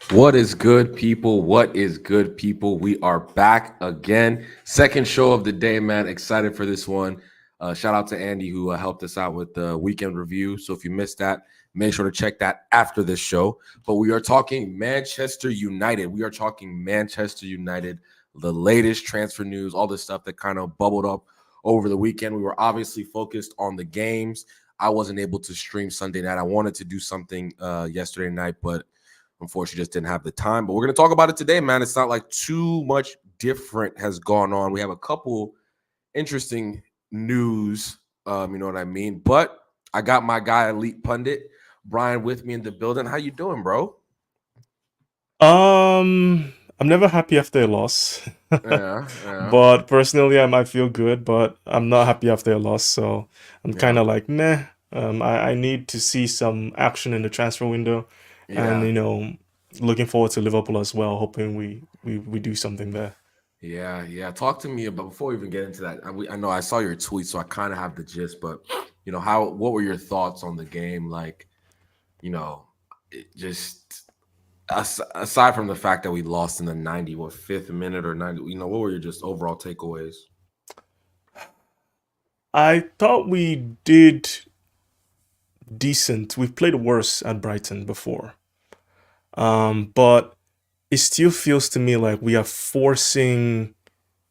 What is good, people? What is good, people? We are back again. Second show of the day, man. Excited for this one. Shout out to Andy who helped us out with the weekend review. So if you missed that, make sure to check that after this show. But we are talking Manchester United. We are talking Manchester United, the latest transfer news, all this stuff that kind of bubbled up over the weekend. We were obviously focused on the games. I wasn't able to stream Sunday night. I wanted to do something yesterday night, but unfortunately, just didn't have the time. But we're going to talk about it today, man. It's not like too much different has gone on. We have a couple interesting news, you know what I mean? But I got my guy, Elite Pundit, Brian, with me in the building. How you doing, bro? I'm never happy after a loss. Yeah, yeah, But personally, I might feel good, but I'm not happy after a loss. So I'm kind yeah, of like, meh. I need to see some action in the transfer window. And, yeah, looking forward to Liverpool as well, hoping we do something there. yeah. Talk to me about before we even get into that. I know I saw your tweet, so I kind of have the gist. But what were your thoughts on the game? Like, you know, it just aside from the fact that we lost in the 95th minute or 90, what were your just overall takeaways? I thought we did decent. We've played worse at Brighton before. But it still feels to me like we are forcing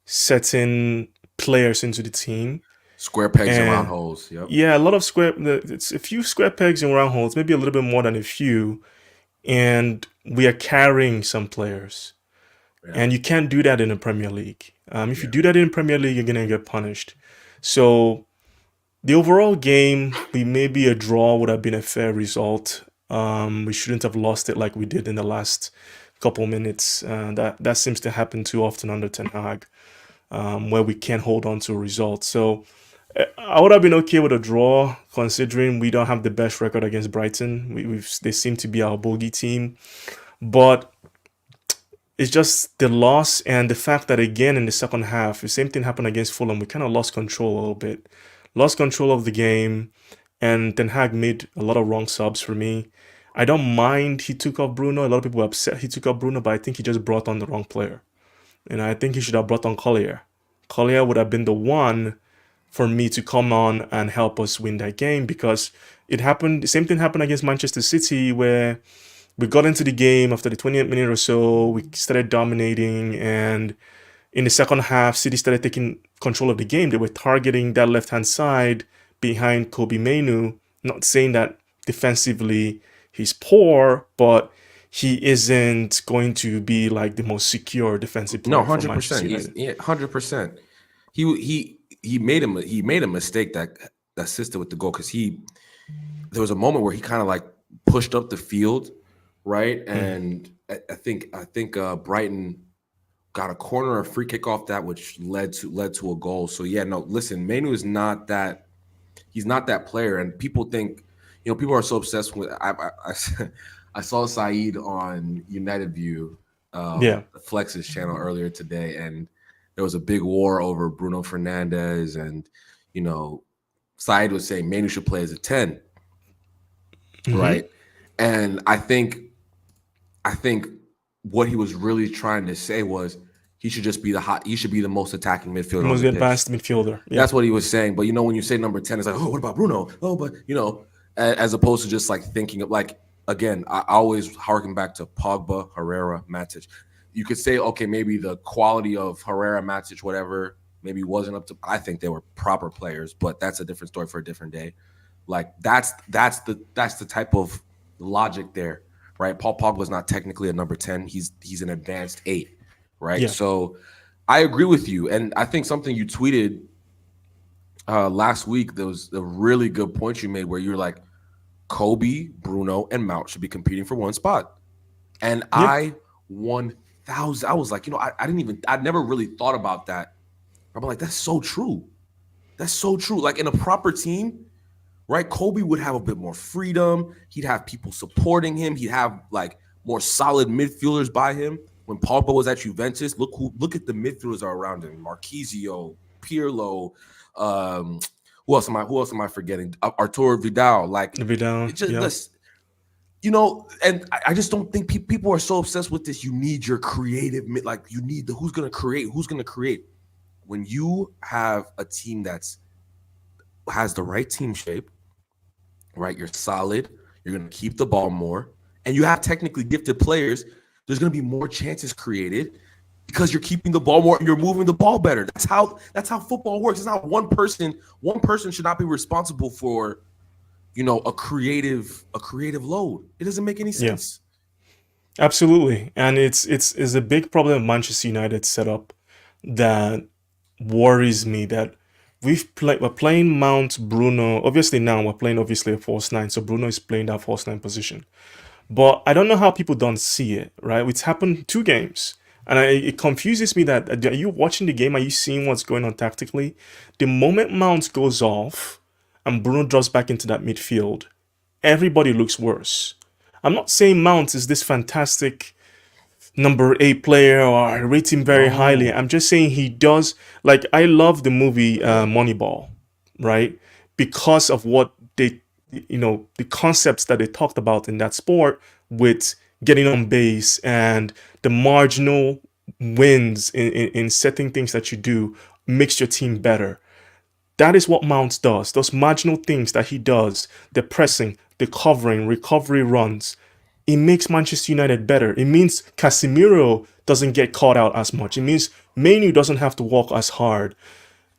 certain players into the team. Square pegs and round And holes. Yep. yeah, a lot of it's a few square pegs in round holes, maybe a little bit more than a few. And we are carrying some players. Yeah. And you can't do that in the Premier League. If you Yeah. do that in the Premier League, you're going to get punished. So the overall game, we maybe a draw would have been a fair result. We shouldn't have lost it like we did in the last couple minutes. That seems to happen too often under Ten Hag, where we can't hold on to a result. So I would have been okay with a draw, considering we don't have the best record against Brighton. They seem to be our bogey team, but it's just the loss and the fact that again in the second half, the same thing happened against Fulham. We kind of lost control a little bit, lost control of the game, and Ten Hag made a lot of wrong subs for me. I don't mind he took off Bruno. A lot of people were upset he took off Bruno, but I think he just brought on the wrong player. And I think he should have brought on Collier. Collier would have been the one for me to come on and help us win that game because it happened. The same thing happened against Manchester City where we got into the game after the 20th minute or so. We started dominating, and in the second half, City started taking control of the game. They were targeting that left hand side behind Kobe Mainu. Not saying that defensively he's poor, but he isn't going to be like the most secure defensive No, player for 100%. Manchester He's United. 100%. He he made a mistake that assisted with the goal because he there was a moment where he kind of like pushed up the field, right? Mm. And I think Brighton got a corner or free kick off that, which led to a goal. So yeah, no, listen, Manu is not that. He's not that player, and people think, people are so obsessed with. I saw Saeed on United View, Yeah. Flex's channel earlier today, and there was a big war over Bruno Fernandez, and you know, Saeed was saying Manu should play as a 10, Mm-hmm. right? And I think what he was really trying to say was he should be the most attacking midfielder on Most the pitch. advanced midfielder. Yeah. That's what he was saying. But when you say number 10, it's like, oh, what about Bruno? Oh, but as opposed to just like thinking of like again, I always harken back to Pogba, Herrera, Matic. You could say, okay, maybe the quality of Herrera, Matic, whatever, maybe wasn't up to. I think they were proper players, but that's a different story for a different day. Like that's the type of logic there, right? Paul Pogba is not technically a number 10. He's an advanced 8, right? Yeah. So I agree with you, and I think something you tweeted last week, there was a really good point you made where you're like, Kobe, Bruno, and Mount should be competing for one spot. And Yeah. I 1,000. I was like, I never really thought about that. I'm like, that's so true. That's so true. Like in a proper team, right? Kobe would have a bit more freedom. He'd have people supporting him. He'd have like more solid midfielders by him. When Pogba was at Juventus, look at the midfielders are around him: Marquisio, Pirlo, who else am I forgetting? Arturo Vidal. Like Vidal. it just Yeah. this. And I just don't think people are so obsessed with this. You need your creative, like you need the who's going to create. When you have a team has the right team shape, right? You're solid. You're going to keep the ball more, and you have technically gifted players. There's going to be more chances created because you're keeping the ball more and you're moving the ball better. That's how football works. It's not one person. One person should not be responsible for a creative load. It doesn't make any Yeah, sense. absolutely. And it's a big problem of Manchester United setup that worries me that we're playing Mount Bruno. Obviously now we're playing obviously a false nine, so Bruno is playing that false nine position. But I don't know how people don't see it, right? It's happened 2 games. And it confuses me that are you watching the game? Are you seeing what's going on tactically? The moment Mount goes off and Bruno drops back into that midfield, everybody looks worse. I'm not saying Mount is this fantastic number 8 player or I rate him very highly. No. I'm just saying he does, like, I love the movie Moneyball, right? Because of what the concepts that they talked about in that sport with getting on base and the marginal wins in certain things that you do makes your team better. That is what Mount does. Those marginal things that he does, the pressing, the covering, recovery runs, it makes Manchester United better. It means Casemiro doesn't get caught out as much. It means Manu doesn't have to walk as hard.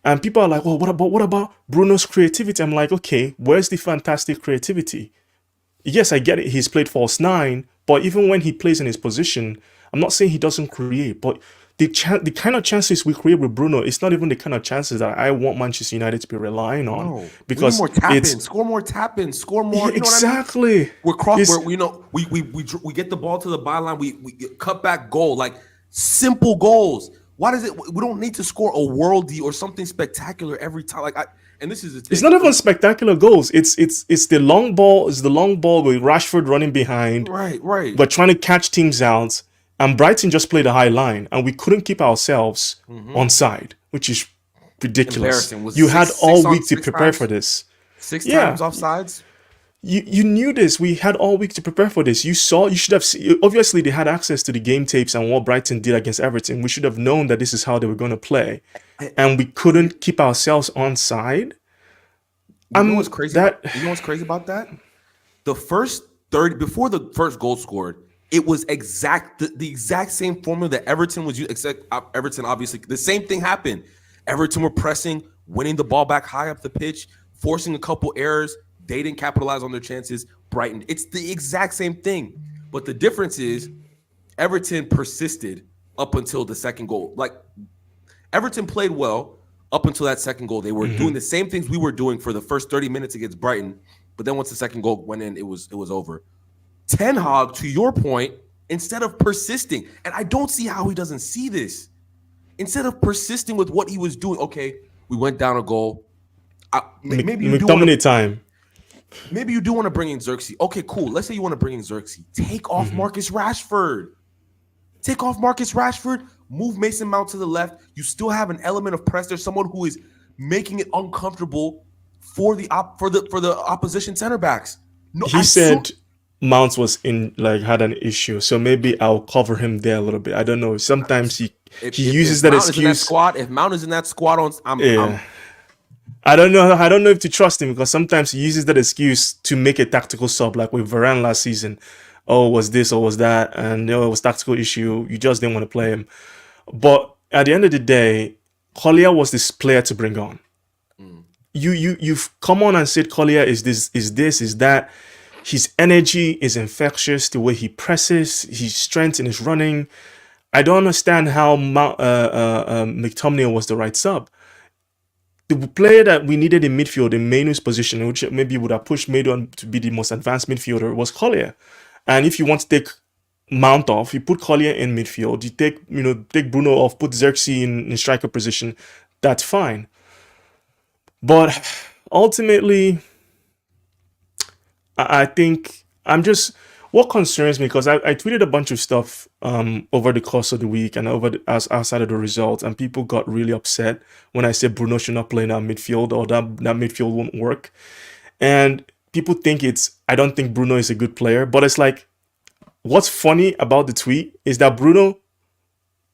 And people are like, well, what about Bruno's creativity? I'm like, okay, where's the fantastic creativity? Yes, I get it. He's played false nine, but even when he plays in his position, I'm not saying he doesn't create, but the kind of chances we create with Bruno, it's not even the kind of chances that I want Manchester United to be relying on No, we need because more tap it's in, score more tap in, score yeah, more. You know what I mean? exactly. We're cross. It's We get the ball to the byline. We cut back goal, like simple goals. Why does it? We don't need to score a worldie or something spectacular every time. And this is the It's thing. not even spectacular goals. It's the long ball. It's the long ball with Rashford running behind. Right, right. We're trying to catch teams out, and Brighton just played a high line, and we couldn't keep ourselves Mm-hmm. onside, which is ridiculous. Embarrassing. Was it You had all week to six prepare times? for this. Six times Yeah, offsides. you knew this. We had all week to prepare for this. You should have seen, obviously they had access to the game tapes and what Brighton did against Everton. We should have known that this is how they were going to play, And and we couldn't keep ourselves onside. you know what's crazy about That that? The first 30 before the first goal scored, it was the exact same formula that Everton was using, except Everton obviously the same thing happened. Everton were pressing, winning the ball back high up the pitch, forcing a couple errors. They didn't capitalize on their chances. Brighton, it's the exact same thing. But the difference is Everton persisted up until the second goal. Like Everton played well up until that second goal. They were doing the same things we were doing for the first 30 minutes against Brighton, but then once the second goal went in, it was over. Ten Hag, to your point, instead of persisting, and I don't see how he doesn't see this. Instead of persisting with what he was doing, okay, we went down a goal. Maybe you do want McTominay to. time. Maybe you do want to bring in Xerxes. Okay, cool. Let's say you want to bring in Xerxes. Take off Marcus Rashford. Take off Marcus Rashford. Move Mason Mount to the left. You still have an element of press. There's someone who is making it uncomfortable for the opposition center backs. No, He said Mount was in like had an issue, so maybe I'll cover him there a little bit. I don't know. Sometimes he uses if that Mount is in that excuse. squad, if Mount is in that squad, Yeah. I don't know. I don't know if to trust him because sometimes he uses that excuse to make a tactical sub, like with Varane last season. Oh, was this or was that? And it was tactical issue. You just didn't want to play him. But at the end of the day, Collier was this player to bring on. You've come on and said Collier is that. His energy is infectious. The way he presses, his strength in his running. I don't understand how McTominay was the right sub. The player that we needed in midfield in Manu's position, which maybe would have pushed Manu on to be the most advanced midfielder, was Collier. And if you want to take Mount off, you put Collier in midfield. You take Bruno off, put Xerxes in striker position. That's fine. But ultimately, I think what concerns me because I tweeted a bunch of stuff over the course of the week and as outside of the results, and people got really upset when I said Bruno should not play in that midfield or that midfield won't work. And people think I don't think Bruno is a good player, but it's like, what's funny about the tweet is that Bruno,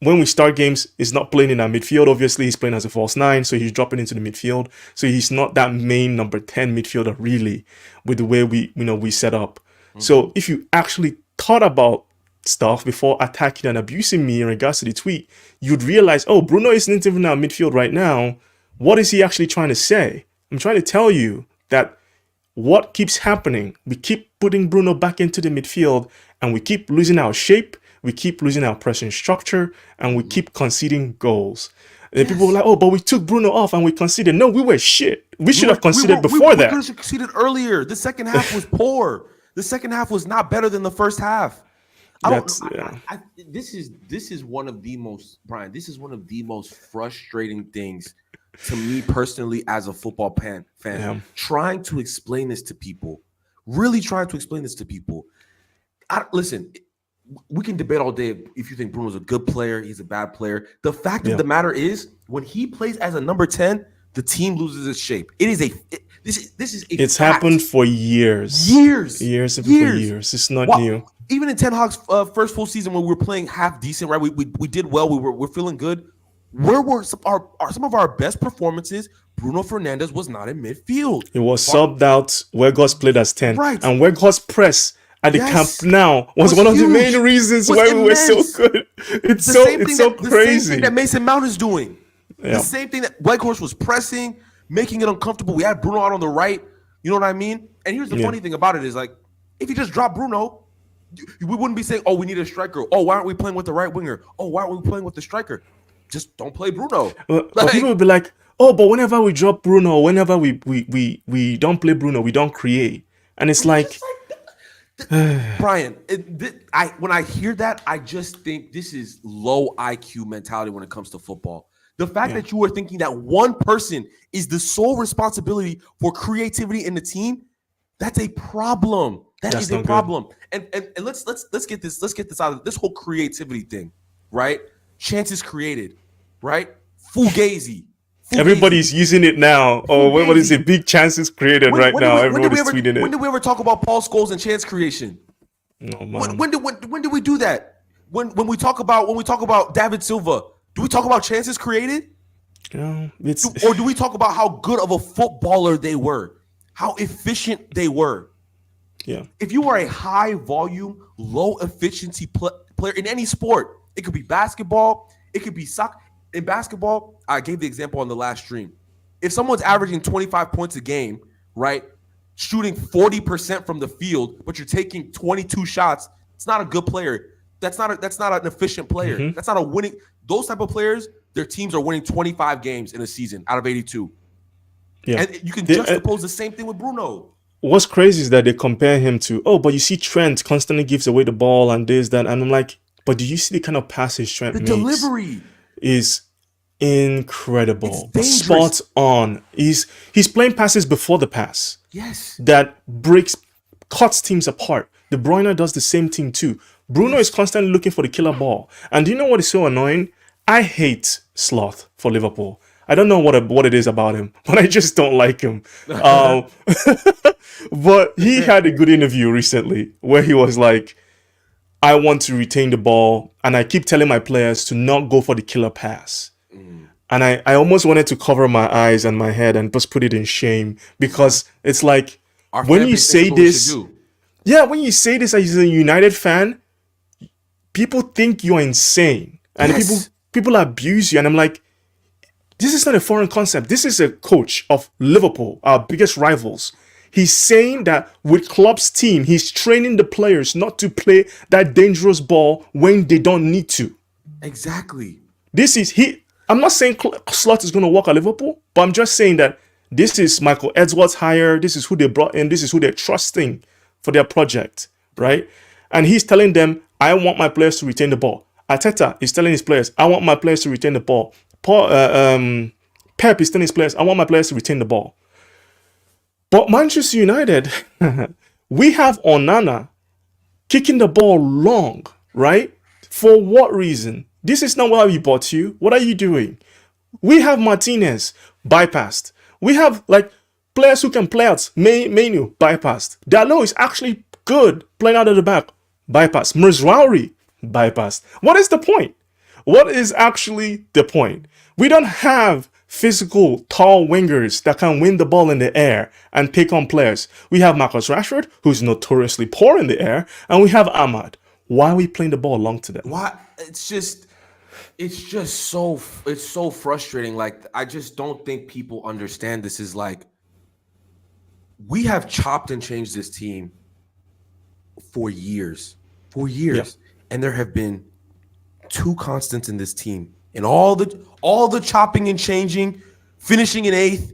when we start games, is not playing in our midfield. Obviously, he's playing as a false nine, so he's dropping into the midfield. So he's not that main number 10 midfielder really, with the way we set up. So if you actually thought about stuff before attacking and abusing me in regards to the tweet, you'd realize, oh, Bruno isn't even in our midfield right now. What is he actually trying to say? I'm trying to tell you that what keeps happening, we keep putting Bruno back into the midfield and we keep losing our shape, we keep losing our pressing structure, and we keep conceding goals. And people were like, oh, but we took Bruno off and we conceded. No, we were shit. We should have conceded before that. We could have conceded earlier. The second half was poor. The second half was not better than the first half. This is one of the most, Brian, this is one of the most frustrating things to me personally as a football fan. Trying to explain this to people. Really trying to explain this to people. Listen, we can debate all day if you think Bruno's a good player, he's a bad player. The fact of the matter is, when he plays as a number 10, the team loses its shape. It's happened for years. Years. It's not new. Even in Ten Hag's first full season, when we were playing half decent, right? We did well. We're feeling good. Where were some of our best performances? Bruno Fernandes was not in midfield. He was subbed out. Weghorst played as 10. Right. And Weghorst press at the Camp Nou was one of the main reasons why we were so good. It's so crazy. The same thing that Mason Mount is doing. The same thing that Weghorst was pressing, making it uncomfortable. We had Bruno out on the right. You know what I mean? And here's the funny thing about it is, like, if you just drop Bruno, we wouldn't be saying, oh, we need a striker. Oh, why aren't we playing with the right winger? Oh, why aren't we playing with the striker? Just don't play Bruno. But people would be like, oh, but whenever we drop Bruno, whenever we don't play Bruno, we don't create. And it's like Brian, when I hear that, I just think this is low IQ mentality when it comes to football. The fact that you are thinking that one person is the sole responsibility for creativity in the team, that's a problem. That's a problem. And let's get this out of this whole creativity thing, right? Chances created, right? Fugazi. Everybody's using it now. Oh, what is it? Big chances created now. Everybody's tweeting it. When did we ever talk about Paul Scholes and chance creation? No, man. When did we do that? When we talk about David Silva, do we talk about chances created? No, or do we talk about how good of a footballer they were, how efficient they were? Yeah. If you are a high volume, low efficiency player in any sport, it could be basketball, it could be soccer. In basketball, I gave the example on the last stream. If someone's averaging 25 points a game, right, shooting 40% from the field, but you're taking 22 shots, it's not a good player. That's not an efficient player. Mm-hmm. That's not a winning. Those type of players, their teams are winning 25 games in a season out of 82. Yeah. And you can juxtapose the same thing with Bruno. What's crazy is that they compare him to, but you see Trent constantly gives away the ball and this, that. And I'm like, but do you see the kind of passes Trent makes? The delivery is incredible. It's Spot on. He's playing passes before the pass. Yes. That cuts teams apart. De Bruyne does the same thing too. Bruno is constantly looking for the killer ball. And do you know what is so annoying? I hate Sloth for Liverpool. I don't know what it is about him, but I just don't like him. But he had a good interview recently where he was like, I want to retain the ball, and I keep telling my players to not go for the killer pass. And I almost wanted to cover my eyes and my head and just put it in shame, because it's like, when you say this, when you say this as a United fan, people think you're insane, and people abuse you. And I'm like, this is not a foreign concept. This is a coach of Liverpool, our biggest rivals. He's saying that with Klopp's team, he's training the players not to play that dangerous ball when they don't need to. Exactly. I'm not saying Slot is going to work at Liverpool, but I'm just saying that this is Michael Edwards' hire. This is who they brought in. This is who they're trusting for their project, right? And he's telling them, I want my players to retain the ball. Arteta is telling his players, I want my players to retain the ball. Pep is telling his players, I want my players to retain the ball. But Manchester United, we have Onana kicking the ball long, right? For what reason? This is not why we bought you. What are you doing? We have Martinez bypassed. We have Players who can play out, Menu, bypassed. Dalot is actually good playing out of the back, bypassed. Mrzrauri, bypassed. What is the point? What is actually the point? We don't have physical, tall wingers that can win the ball in the air and take on players. We have Marcus Rashford, who's notoriously poor in the air, and we have Ahmad. Why are we playing the ball long to them? Why? It's so frustrating. Like, I just don't think people understand this is like, we have chopped and changed this team for years, yeah. And there have been two constants in this team, and all the chopping and changing, finishing in 8th,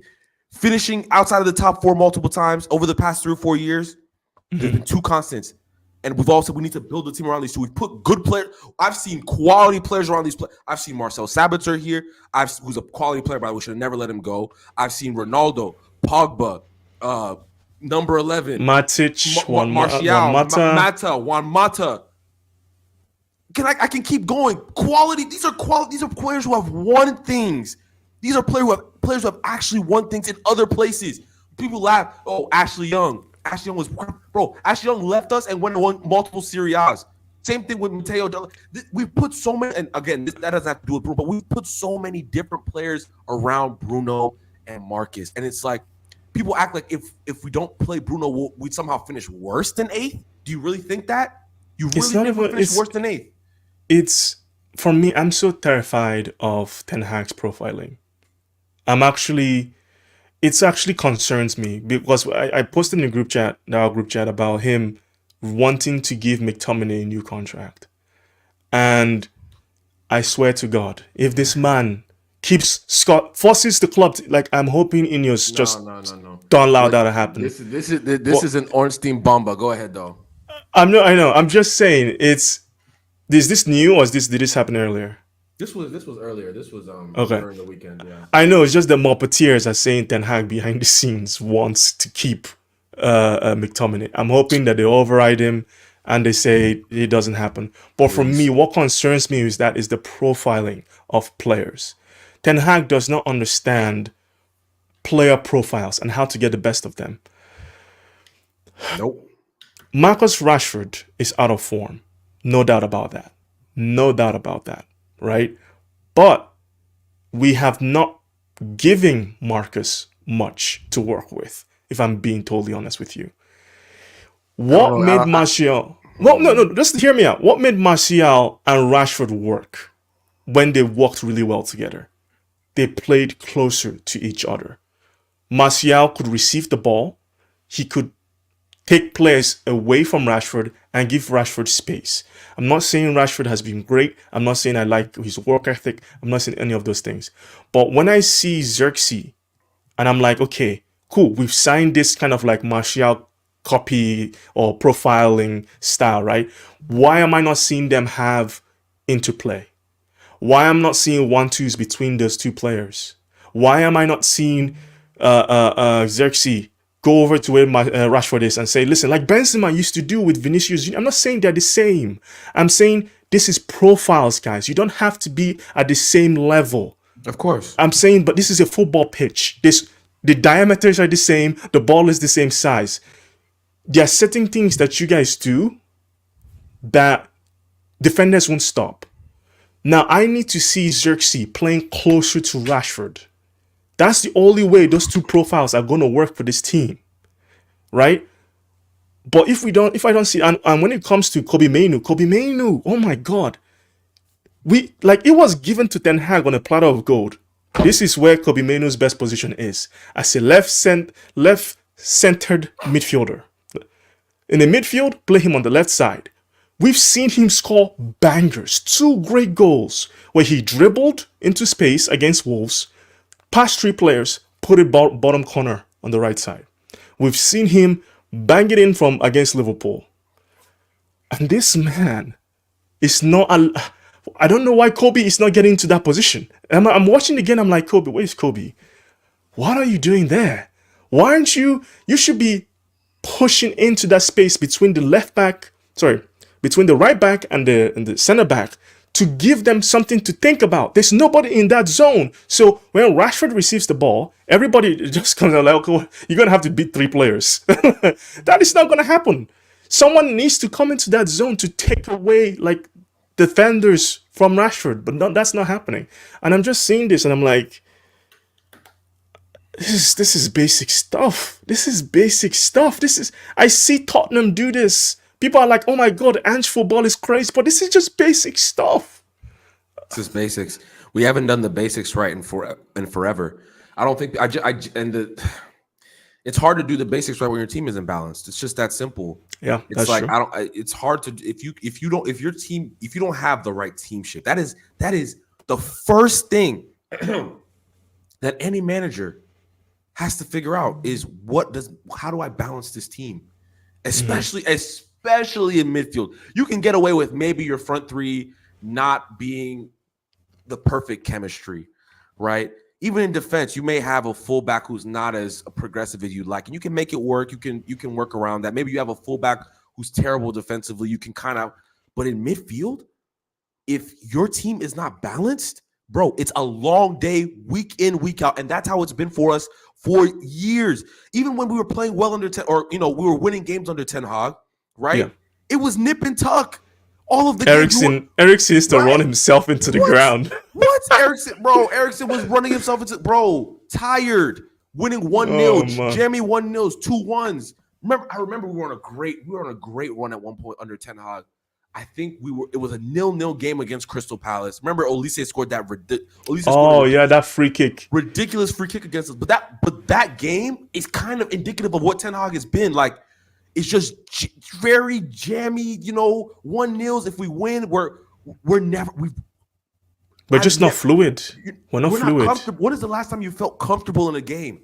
finishing outside of the top 4 multiple times over the past 3 or 4 years. There's been two constants. And we've all said we need to build a team around these two. We've put good players. I've seen quality players around these players. I've seen Marcel Sabitzer here. Who's a quality player, but we should have never let him go. I've seen Ronaldo, Pogba, number 11, Matic, Martial, Juan Mata. I can keep going. Quality. These are players who have won things. These are players who have actually won things in other places. People laugh. Oh, Ashley Young. Ashley Young left us and won multiple Serie A's. Same thing with Matteo. We've put so many, and again, that doesn't have to do with Bruno, but we've put so many different players around Bruno and Marcus. And it's like, people act like if we don't play Bruno, we'd somehow finish worse than 8th. Do you really think that? You really think we'll finish worse than 8th? It's, for me, I'm so terrified of Ten Hag's profiling. It actually concerns me because I posted in our group chat about him wanting to give McTominay a new contract. And I swear to God, if this man forces the club to, like, I'm hoping Ineos don't allow that to happen. This is an Ornstein Bomba. Go ahead though. I know. I'm just saying, is this new or did this happen earlier? This was earlier. This was okay. During the weekend. Yeah. I know, it's just the Moppeteers are saying Ten Hag behind the scenes wants to keep McTominay. I'm hoping that they override him and they say it doesn't happen. But for me, what concerns me is the profiling of players. Ten Hag does not understand player profiles and how to get the best of them. Nope. Marcus Rashford is out of form. No doubt about that. Right? But we have not given Marcus much to work with, if I'm being totally honest with you. What made Martial... Well, no, just hear me out. What made Martial and Rashford work when they worked really well together? They played closer to each other. Martial could receive the ball. He could take players away from Rashford and give Rashford space. I'm not saying Rashford has been great. I'm not saying I like his work ethic. I'm not saying any of those things. But when I see Xerxes, and I'm like, okay, cool, we've signed this kind of like Martial copy or profiling style, right? Why am I not seeing them have interplay? Why am I not seeing 1-2s between those two players? Why am I not seeing Xerxes go over to where Rashford is and say, listen, like Benzema used to do with Vinicius. I'm not saying they're the same. I'm saying this is profiles, guys. You don't have to be at the same level. Of course. I'm saying, but this is a football pitch. The diameters are the same. The ball is the same size. There are certain things that you guys do that defenders won't stop. Now, I need to see Xerxes playing closer to Rashford. That's the only way those two profiles are going to work for this team, right? But if I don't see, and when it comes to Kobe Mainoo, oh my God, it was given to Ten Hag on a platter of gold. This is where Kobe Mainoo's best position is, as a left-centered midfielder. In the midfield, play him on the left side. We've seen him score bangers, 2 great goals where he dribbled into space against Wolves, past 3 players, put it bottom corner on the right side. We've seen him bang it in from against Liverpool. And this man is not... I don't know why Kobe is not getting to that position. I'm watching again, I'm like, Kobe, where's Kobe? What are you doing there? Why aren't you... You should be pushing into that space between the right back and the center back to give them something to think about. There's nobody in that zone. So when Rashford receives the ball, everybody just comes out like, okay, you're going to have to beat 3 players. That is not going to happen. Someone needs to come into that zone to take away like defenders from Rashford, but no, that's not happening. And I'm just seeing this and I'm like, this is basic stuff. This is basic stuff. I see Tottenham do this. People are like, oh my God, Ange football is crazy, but this is just basic stuff. This is basics. We haven't done the basics right in forever. I don't think it's hard to do the basics right when your team isn't balanced. It's just that simple. Yeah, it's that's like true. it's hard to if you don't have the right team shape. That is the first thing that any manager has to figure out is how do I balance this team? Especially in midfield. You can get away with maybe your front three not being the perfect chemistry, right? Even in defense, you may have a fullback who's not as progressive as you'd like, and you can make it work. You can work around that. Maybe you have a fullback who's terrible defensively. You can but in midfield, if your team is not balanced, bro, it's a long day, week in, week out, and that's how it's been for us for years. Even when we were playing well under 10, or we were winning games under Ten Hag, right? Yeah. It was nip and tuck. All of the Eriksen used to run himself into the ground. What? Eriksen was running himself into tired, winning 1-0, jamming 1-0s, 2-1s. I remember we were on a great run at one point under Ten Hag. I think it was a 0-0 game against Crystal Palace. Remember Olise scored that that free kick. Ridiculous free kick against us. But that game is kind of indicative of what Ten Hag has been like. It's just very jammy, 1-0s. If we win, we're just not fluid. We're not fluid. When is the last time you felt comfortable in a game?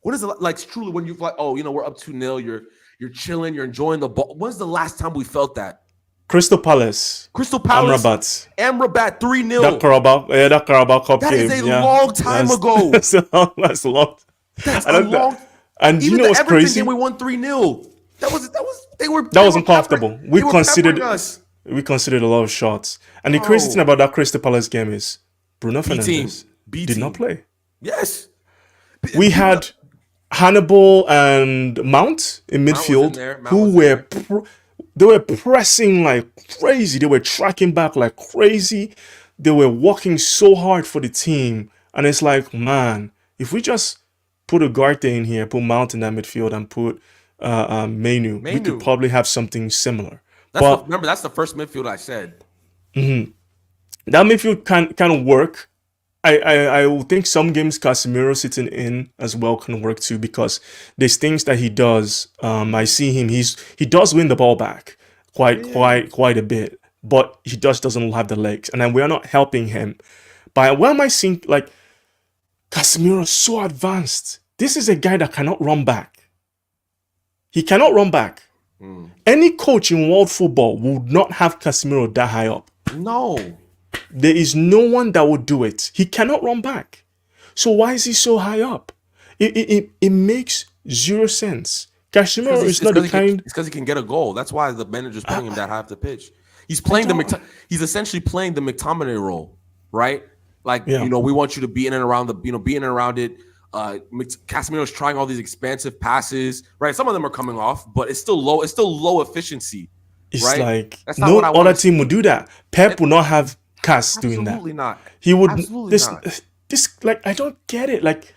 What is it like? Truly, when you're like, we're up 2-0, you're chilling, you're enjoying the ball. When's the last time we felt that? Crystal Palace. Amrabat 3-0. That Carabao Cup game. That is a long time ago. That's a long. That's a long. And even you know what's Everton crazy? Game we won 3-0. That was uncomfortable. We considered a lot of shots. And the crazy thing about that Crystal Palace game is Bruno Fernandes did not play. Yes. We had Hannibal and Mount in midfield they were pressing like crazy. They were tracking back like crazy. They were working so hard for the team. And it's like, man, if we just put Ugarte in here, put Mount in that midfield, and put Menu, we could probably have something similar. Remember, that's the first midfield I said. Mm-hmm. That midfield can work. I will think some games Casemiro sitting in as well can work too, because there's things that he does. I see him. He does win the ball back quite a bit, but he just doesn't have the legs, and then we are not helping him. But why am I seeing like Casemiro so advanced? This is a guy that cannot run back. He cannot run back. Any coach in world football would not have Casemiro that high up. No. There is no one that would do it. He cannot run back. So why is he so high up? It makes zero sense. Casemiro is not the kind. It's because he can get a goal. That's why the manager's putting him that high up the pitch. He's he's essentially playing the McTominay role, right? Like, we want you to be in and around it. Casemiro's trying all these expansive passes, right? Some of them are coming off, but it's still low. It's still low efficiency. It's like no other team would do that. Pep would not have Cas doing that. Absolutely not. He would. Absolutely not. This like I don't get it. Like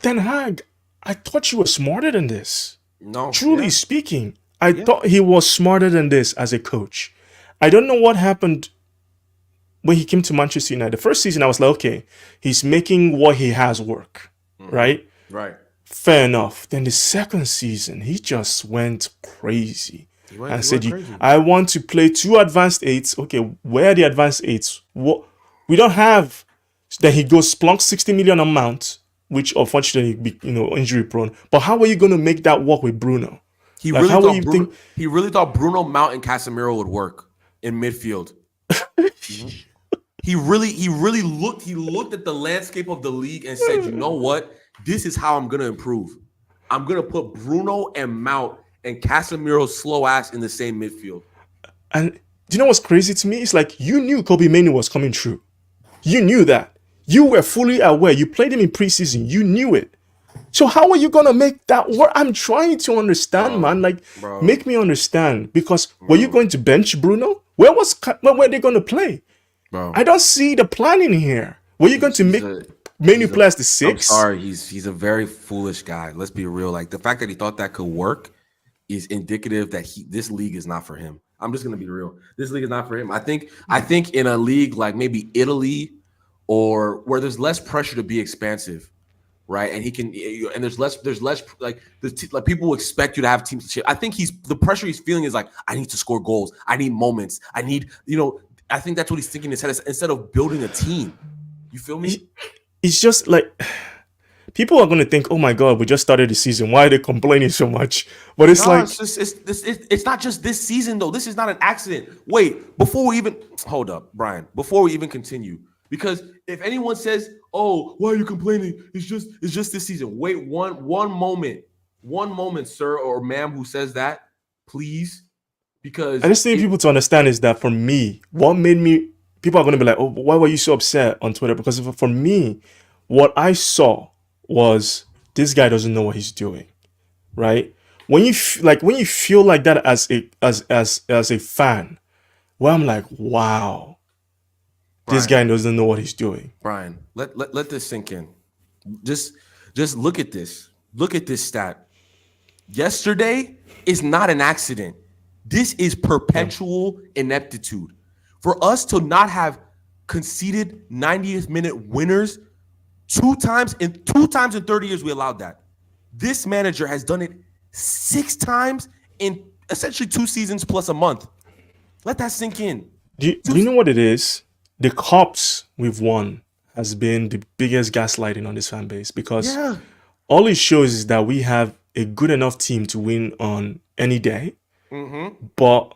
Ten Hag, I thought you were smarter than this. No. Truly speaking, I thought he was smarter than this as a coach. I don't know what happened when he came to Manchester United. The first season, I was like, okay, he's making what he has work, right? Right. Fair enough. Then the second season, he just went crazy. And said, I want to play 2 advanced 8s. Okay, where are the advanced 8s? What we don't have. Then he goes splunk 60 million amount, which unfortunately, injury prone. But how are you going to make that work with Bruno? He really thought Bruno, Mount, and Casemiro would work in midfield. He really looked at the landscape of the league and said, you know what? This is how I'm going to improve. I'm going to put Bruno and Mount and Casemiro's slow ass in the same midfield. And Do you know what's crazy to me? It's like you knew Kobe Manu was coming through. You knew that. You were fully aware. You played him in preseason. You knew it. So how are you gonna make that work? I'm trying to understand, bro, man. Like, bro, make me understand. Because were you bro, going to bench Bruno? Where were they gonna play? bro. I don't see the planning here. Were you going to He's make a Menu he's a. play as the I'm six? sorry. He's a very foolish guy. Let's be real. Like the fact that he thought that could work is indicative that this league is not for him. I'm just gonna be real. This league is not for him. I think in a league like maybe Italy or where there's less pressure to be expansive, right? And he can, and there's less like people will expect you to have teams. I think the pressure he's feeling is like, I need to score goals. I need moments. I need, I think that's what he's thinking in his head instead of building a team. You feel me? It's just like people are going to think, oh my God, we just started the season. Why are they complaining so much? But it's No, like, it's not just this season though. This is not an accident. Wait, before we even hold up, Brian, before we even continue, because if anyone says, "Oh, why are you complaining?" It's just this season. Wait one moment, sir or ma'am, who says that, please, I because just need people to understand is that for me, what made me, people are going to be like, oh, why were you so upset on Twitter? Because for me, what I saw was this guy doesn't know what he's doing, right? When you feel like that as a fan, well, I'm like, wow, this Brian, guy doesn't know what he's doing. Brian, let this sink in. Just just look at this. Look at this stat. Yesterday is not an accident. This is Yeah. perpetual ineptitude. For us to not have conceded 90th minute winners two times in 30 years, we allowed that. This manager has done it 6 times in essentially 2 seasons plus a month. Let that sink in. Do Two, you know what it is? The cops we've won has been the biggest gaslighting on this fan base because yeah. all it shows is that we have a good enough team to win on any day, Mm-hmm. but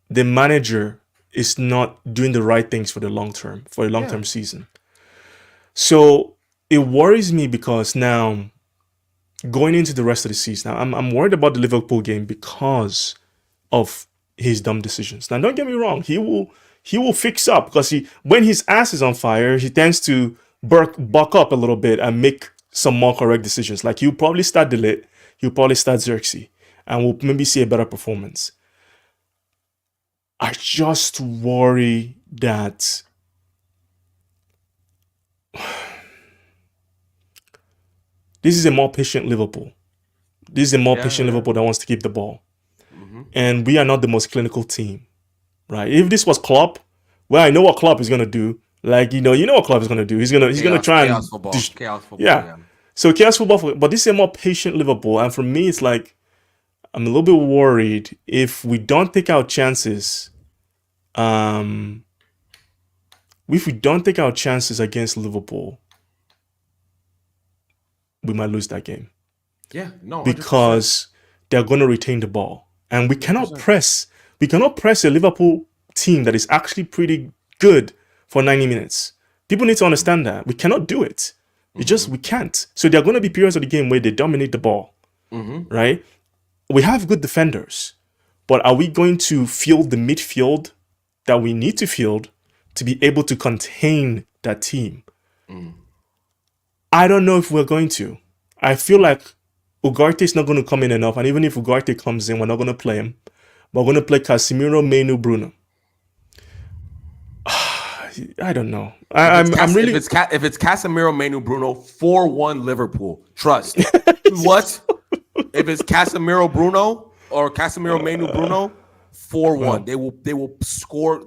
the manager is not doing the right things for the long term, for a long Yeah. term season. So it worries me because now going into the rest of the season, I'm worried about the Liverpool game because of his dumb decisions. Now, don't get me wrong, he will fix up because when his ass is on fire, he tends to buck up a little bit and make some more correct decisions. Like he'll probably start Delete, he'll probably start Xerxes, and we'll maybe see a better performance. I just worry that this is a more patient Liverpool. This is a more Yeah. patient Yeah. Liverpool that wants to keep the ball. Mm-hmm. And we are not the most clinical team, right? If this was Klopp, well, I know what Klopp is gonna do. Like you know what Klopp is gonna do. He's gonna try Chaos and football. Chaos football. yeah. Yeah. So chaos football, but this is a more patient Liverpool, and for me, it's like I'm a little bit worried if we don't take our chances. Um, if we don't take our chances against Liverpool, we might lose that game Yeah. No. 100%. because they're going to retain the ball, and we Hundred cannot percent. press. We cannot press a Liverpool team that is actually pretty good for 90 minutes. People need to understand that we cannot do it. Mm-hmm. We can't. So there are going to be periods of the game where they dominate the ball, Mm-hmm. right? We have good defenders, but are we going to field the midfield that we need to field to be able to contain that team? Mm. I don't know if we're going to. I feel like Ugarte is not going to come in enough, and even if Ugarte comes in, we're not going to play him. We're going to play Casemiro, Menu, Bruno. I don't know. I'm really If it's Casemiro, Manu, Bruno, 4-1 Liverpool. Trust. What? If it's Casemiro, Bruno or Casemiro, Manu, Bruno, 4-1. well,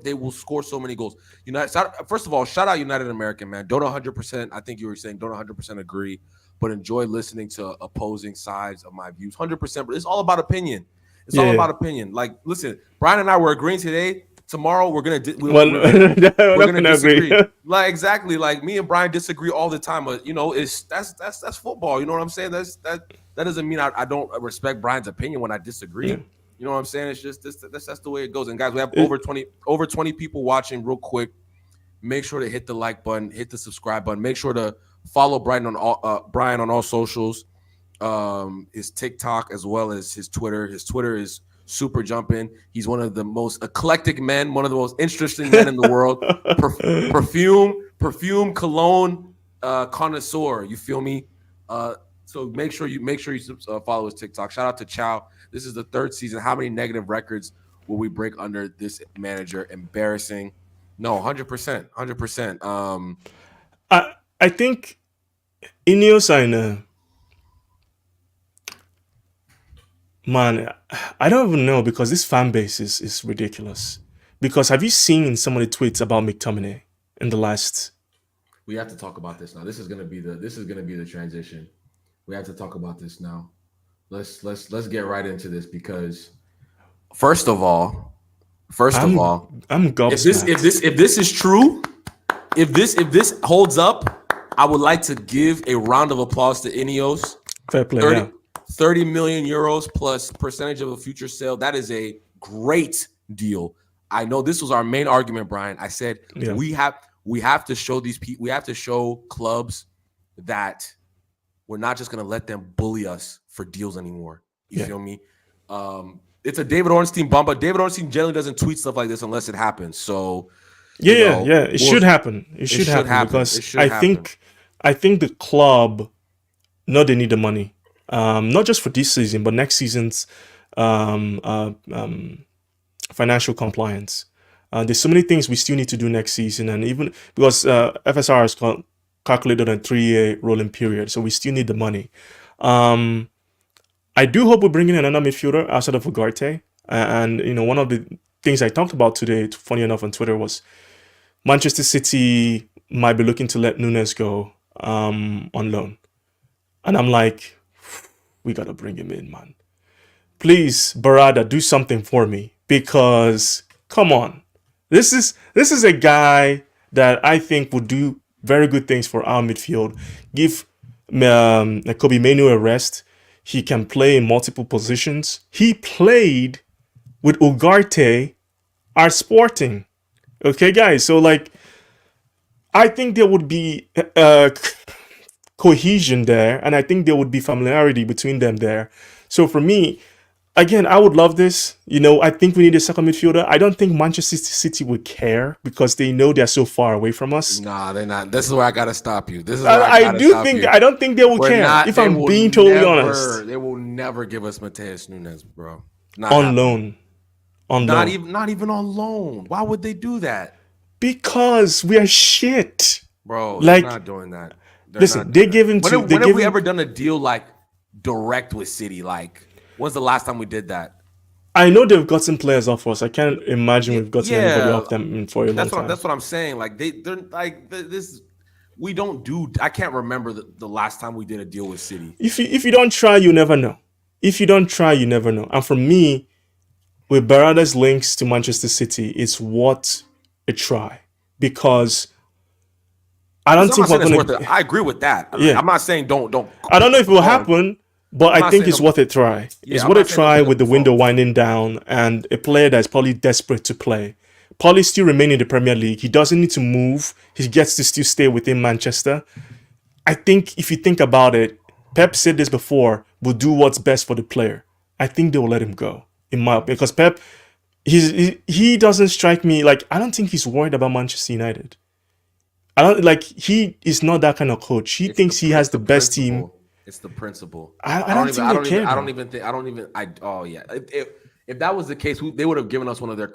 They will score so many goals. First of all, shout out United American, man. Don't 100%. I think you were saying don't 100% agree, but enjoy listening to opposing sides of my views. 100%, but it's all about opinion. It's all yeah. about opinion. Like, listen, Brian and I were agreeing today. Tomorrow we're gonna Well, we're we're not gonna going to agree. disagree. Like exactly, like me and Brian disagree all the time. But it's that's football. You know what I'm saying? That doesn't mean I don't respect Brian's opinion when I disagree. Yeah. You know what I'm saying? It's just that's the way it goes. And guys, we have It- over 20 people watching. Real quick, make sure to hit the like button, hit the subscribe button. Make sure to follow Brian on all socials. his TikTok as well as his Twitter. His Twitter is super jumping. He's one of the most eclectic men, one of the most interesting men in the world. Perfume, cologne, connoisseur. You feel me? So make sure you follow his TikTok. Shout out to Chow. This is the third season. How many negative records will we break under this manager? Embarrassing. No, 100%, 100%. I think Ineos are in a man. I don't even know because this fan base is ridiculous. Because have you seen some of the tweets about McTominay in the last? We have to talk about this now. This is gonna be the transition. We have to talk about this now. Let's get right into this because first of all, I'm gobsmacked. if this is true, if this holds up, I would like to give a round of applause to Ineos. Fair play. 30 million euros plus percentage of a future sale. That is a great deal. I know this was our main argument, Brian. I said we have to show these people, we have to show clubs that we're not just going to let them bully us for deals anymore. You feel me? It's a David Ornstein bomb, but David Ornstein generally doesn't tweet stuff like this unless it happens. So it should happen. It should happen because I think the club, no, they need the money. Not just for this season, but next season's financial compliance. There's so many things we still need to do next season, and even because FSR is calculated on a 3-year rolling period, so we still need the money. I do hope we're bringing in another midfielder outside of Ugarte. And one of the things I talked about today, funny enough, on Twitter was Manchester City might be looking to let Nunes go on loan, and I'm like, we gotta bring him in, man. Please, Barada, do something for me because come on, this is a guy that I think would do very good things for our midfield. Give Kobe Menu a rest. He can play in multiple positions. He played with Ugarte at Sporting. Okay, guys. So I think there would be cohesion there, and I think there would be familiarity between them there. So for me, again, I would love this. I think we need a second midfielder. I don't think Manchester City would care because they know they're so far away from us. Nah, they're not. This is where I gotta stop you. I don't think they will care. If I'm being totally honest, they will never give us Mateus Nunes, bro. On loan. Not even on loan. Why would they do that? Because we are shit, bro. They're not doing that. Listen, they give him to. When have we ever done a deal like direct with City? Like, when's the last time we did that? I know they've gotten players off us. I can't imagine we've gotten anybody off them for a long time. That's what I'm saying. Like they're like this. We don't do. I can't remember the last time we did a deal with City. If you don't try, you never know. If you don't try, you never know. And for me, with Barada's links to Manchester City, it's worth a try because I don't think we're going to. I agree with that. Yeah. I'm not saying don't. I don't know if it will happen, but I think it's worth a try. It's worth a try with the window winding down and a player that's probably desperate to play. Probably still remain in the Premier League. He doesn't need to move. He gets to still stay within Manchester. I think if you think about it, Pep said this before, will do what's best for the player. I think they will let him go. In my opinion, because Pep, he doesn't strike me like I don't think he's worried about Manchester United. I don't he is not that kind of coach. He thinks he has the best team. It's the principle. I don't even. If that was the case, they would have given us one of their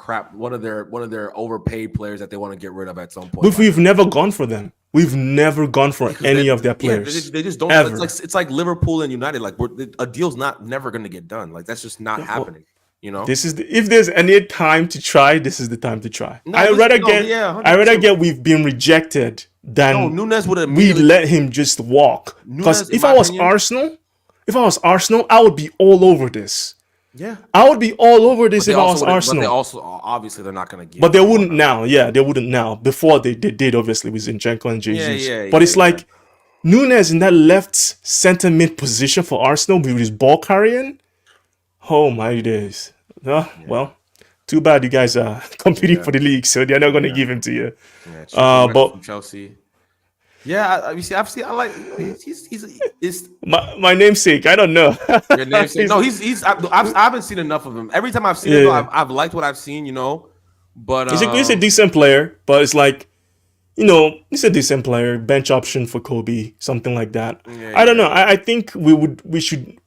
overpaid players that they want to get rid of at some point. But we've never gone for them. We've never gone for any of their players. They just don't. Ever. It's like Liverpool and United. Like a deal's never going to get done. Like that's just not happening. This is if there's any time to try, this is the time to try. I rather get we've been rejected than Nunes would have we let him just walk. Because if I was Arsenal, I would be all over this. Yeah, I would be all over this if I was Arsenal. But they also obviously they're not going to give. But they wouldn't now. Yeah, they wouldn't now. Before they did obviously with Zinchenko and Jesus. But it's like Nunes in that left center mid position for Arsenal with his ball carrying. Oh my days. Well, too bad you guys are competing for the league, so they're not going to give him to you. But Chelsea. Yeah, you see, I like he's My namesake. I don't know. your namesake. No, I haven't seen enough of him. Every time I've seen him though, Yeah, I've liked what I've seen, you know. But he's a decent player, but it's like, he's a decent player, bench option for Kobe, something like that. yeah, I don't know. yeah. I think we should.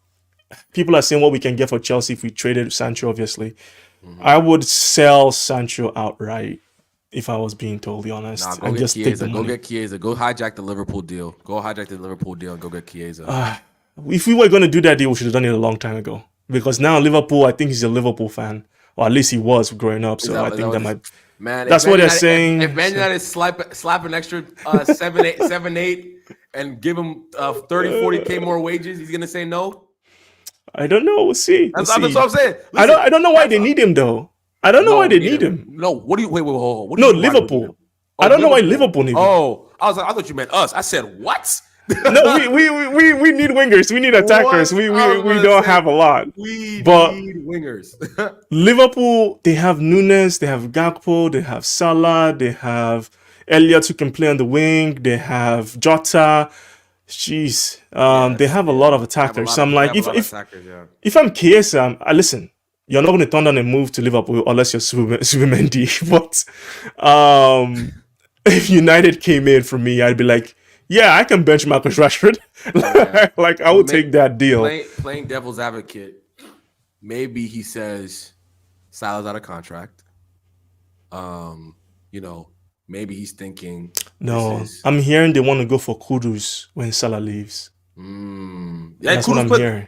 People are saying what we can get for Chelsea if we traded Sancho. Obviously, Mm-hmm. I would sell Sancho outright if I was being totally Nah, honest, go and get just take the Chiesa. Go money. get Chiesa. Go hijack the Liverpool deal. Go hijack the Liverpool deal and go get Chiesa. If we were going to do that deal, we should have done it a long time ago. Because now Liverpool, I think he's a Liverpool fan, or at least he was growing up. So I Is that think what that this, might. man? That's what they're saying. If Man So, United slap an extra 7-8 and give him 30-40K more wages, he's gonna say no. I don't know. We'll see. We'll That's what see. I'm saying. I Listen, don't know why that's they need him though. I don't know no. why We they need need him. him. No. What do you wait? Hold on. What do No, you mean? Why do we need him? Liverpool. Oh, I don't know why Liverpool. Liverpool need him. Oh, I thought you meant us. I said what? No, we need wingers. We need attackers. What? I was We gonna don't say have a lot. we But need wingers. Liverpool, they have Nunes, they have Gakpo, they have Salah, they have Elliott who can play on the wing, they have Jota. Jeez, they Yes, have a yeah. lot of They have a attackers. lot So I'm of they like, have a lot of attackers. Yeah. if I'm KSM, I listen. You're not going to turn down a move to Liverpool unless you're Supermendy. But if United came in for me, I'd be like, yeah, I can bench Marcus Rashford. Yeah. Like I would take that deal. Playing devil's advocate, maybe he says Salah's out of contract. You know, maybe he's thinking No, this is I'm hearing they want to go for Kudus when Salah leaves. yeah, That's what I'm hearing.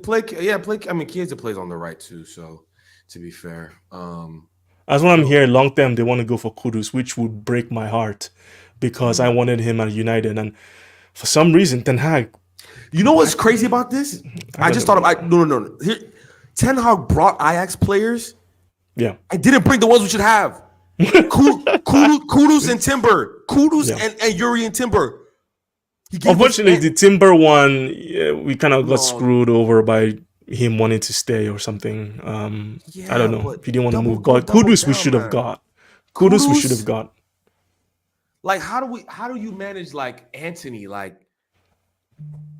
play. I mean, Chiesa plays on the right too. So, to be fair, That's what I'm hearing. Long term, they want to go for Kudus, which would break my heart because I wanted him at United, and for some reason, Ten Hag. you know what's crazy about this? I just thought about no. Here, Ten Hag brought Ajax players. Yeah, I didn't bring the ones we should have. Kudus and Timber. Kudus and Yuri and Timber. Unfortunately, the Timber one, we kind of got No. screwed over by him wanting to stay or something. I don't know but if he didn't want to move. double But Kudus, we down, should have man. got. Kudus, we Kudus? should have got. Like, how do you manage like Anthony? Like,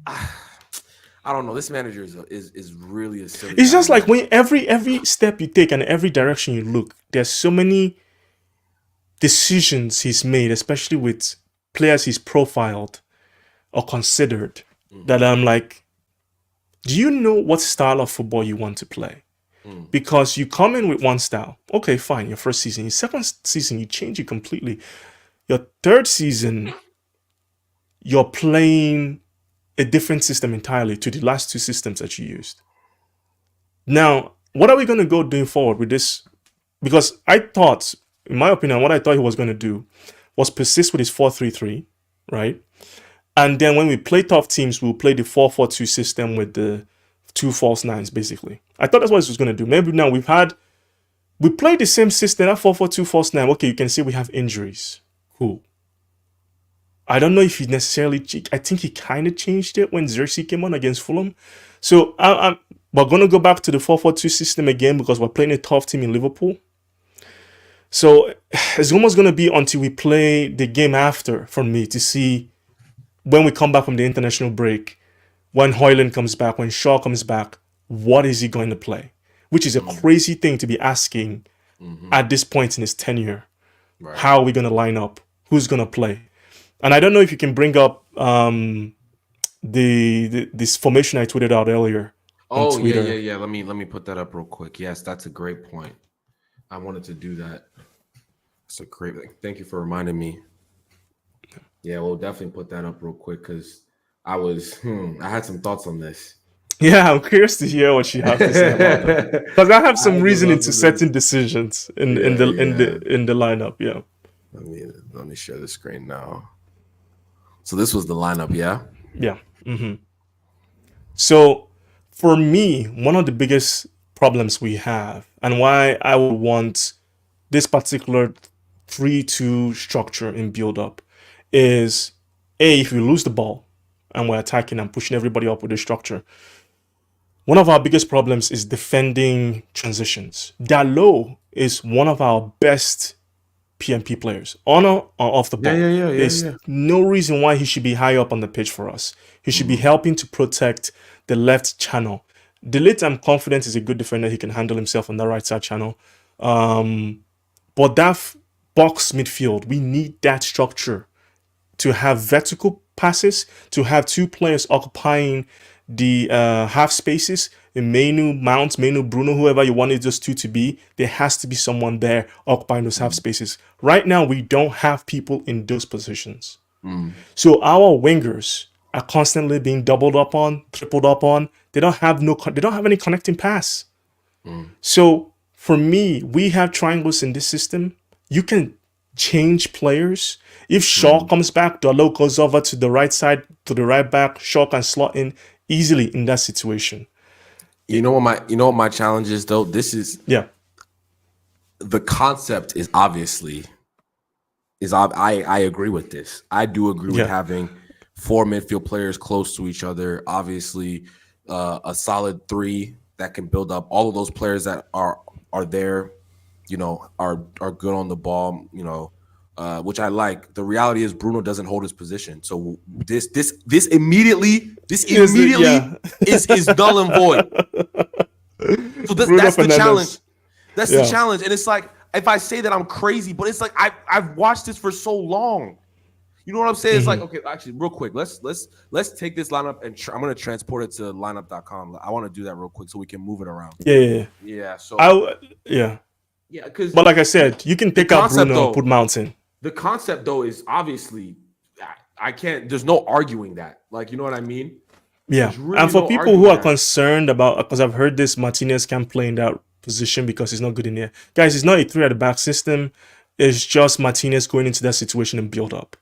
I don't know. This manager is really a silly. It's guy, just man. like when every step you take and every direction you look, there's so many decisions he's made, especially with players he's profiled or considered, that I'm like, do you know what style of football you want to play? Because you come in with one style. Okay, fine, your first season. Your second season, you change it completely. Your third season, you're playing a different system entirely to the last two systems that you used. Now, what are we going to go doing forward with this? Because I thought, in my opinion, what I thought he was going to do was persist with his 4-3-3, right? And then when we play tough teams, we'll play the 4-4-2 system with the two false nines, basically. I thought that's what he was going to do. Maybe now we played the same system, that 4-4-2 false nine. Okay, you can see we have injuries. Cool. I don't know if he necessarily, I think he kind of changed it when Xerxes came on against Fulham. So we're going to go back to the 4-4-2 system again because we're playing a tough team in Liverpool. So it's almost going to be until we play the game after for me to see when we come back from the international break, when Højlund comes back, when Shaw comes back, what is he going to play? Which is a crazy thing to be asking at this point in his tenure. Right. How are we going to line up? Who's going to play? And I don't know if you can bring up this formation I tweeted out earlier on Twitter. Yeah. Let me put that up real quick. Yes, that's a great point. I wanted to do that. That's a great. Thank you for reminding me. Yeah, we'll definitely put that up real quick because I had some thoughts on this. Yeah, I'm curious to hear what you have to say about that because I have some reasoning to certain decisions in the lineup. Yeah. Let me share the screen now. So this was the lineup, yeah? Yeah. So for me, one of the biggest problems we have and why I would want this particular 3-2 structure in build-up is if we lose the ball and we're attacking and pushing everybody up with the structure, one of our biggest problems is defending transitions. Dalot is one of our best PMP players, on or off the ball. Yeah. There's no reason why he should be high up on the pitch for us. He should be Mm-hmm. helping to protect the left channel. Delete, I'm confident, is a good defender. He can handle himself on the right side channel. But that box midfield, we need that structure to have vertical passes, to have two players occupying the half spaces. In Manu, Bruno, whoever you wanted those two to be, there has to be someone there occupying those half spaces. Right now, we don't have people in those positions. So our wingers are constantly being doubled up on, tripled up on. They don't have any connecting pass. So for me, we have triangles in this system. You can change players. If Shaw comes back, Dalo goes over to the right side, to the right back. Shaw can slot in easily in that situation. You know what my challenge is though? This is the concept is obviously I agree with this. I do agree with having 4 midfield players close to each other. Obviously, a solid 3 that can build up. All of those players that are there, are good on the ball, which I like. The reality is Bruno doesn't hold his position. So this immediately is null and void. So that's the challenge. That's the challenge. And it's like, if I say that, I'm crazy, but it's like I've watched this for so long. You know what I'm saying? It's like, okay, actually, real quick, let's take this lineup and I'm gonna transport it to lineup.com. I want to do that real quick so we can move it around. Yeah. So because but like I said, you can pick out Bruno and put Mount in. The concept though is obviously I can't. There's no arguing that. Like, you know what I mean? Yeah. Really and for people who are concerned about, because I've heard this, Martinez can't play in that position because he's not good in there. Guys, it's not a 3 at the back system. It's just Martinez going into that situation and build up.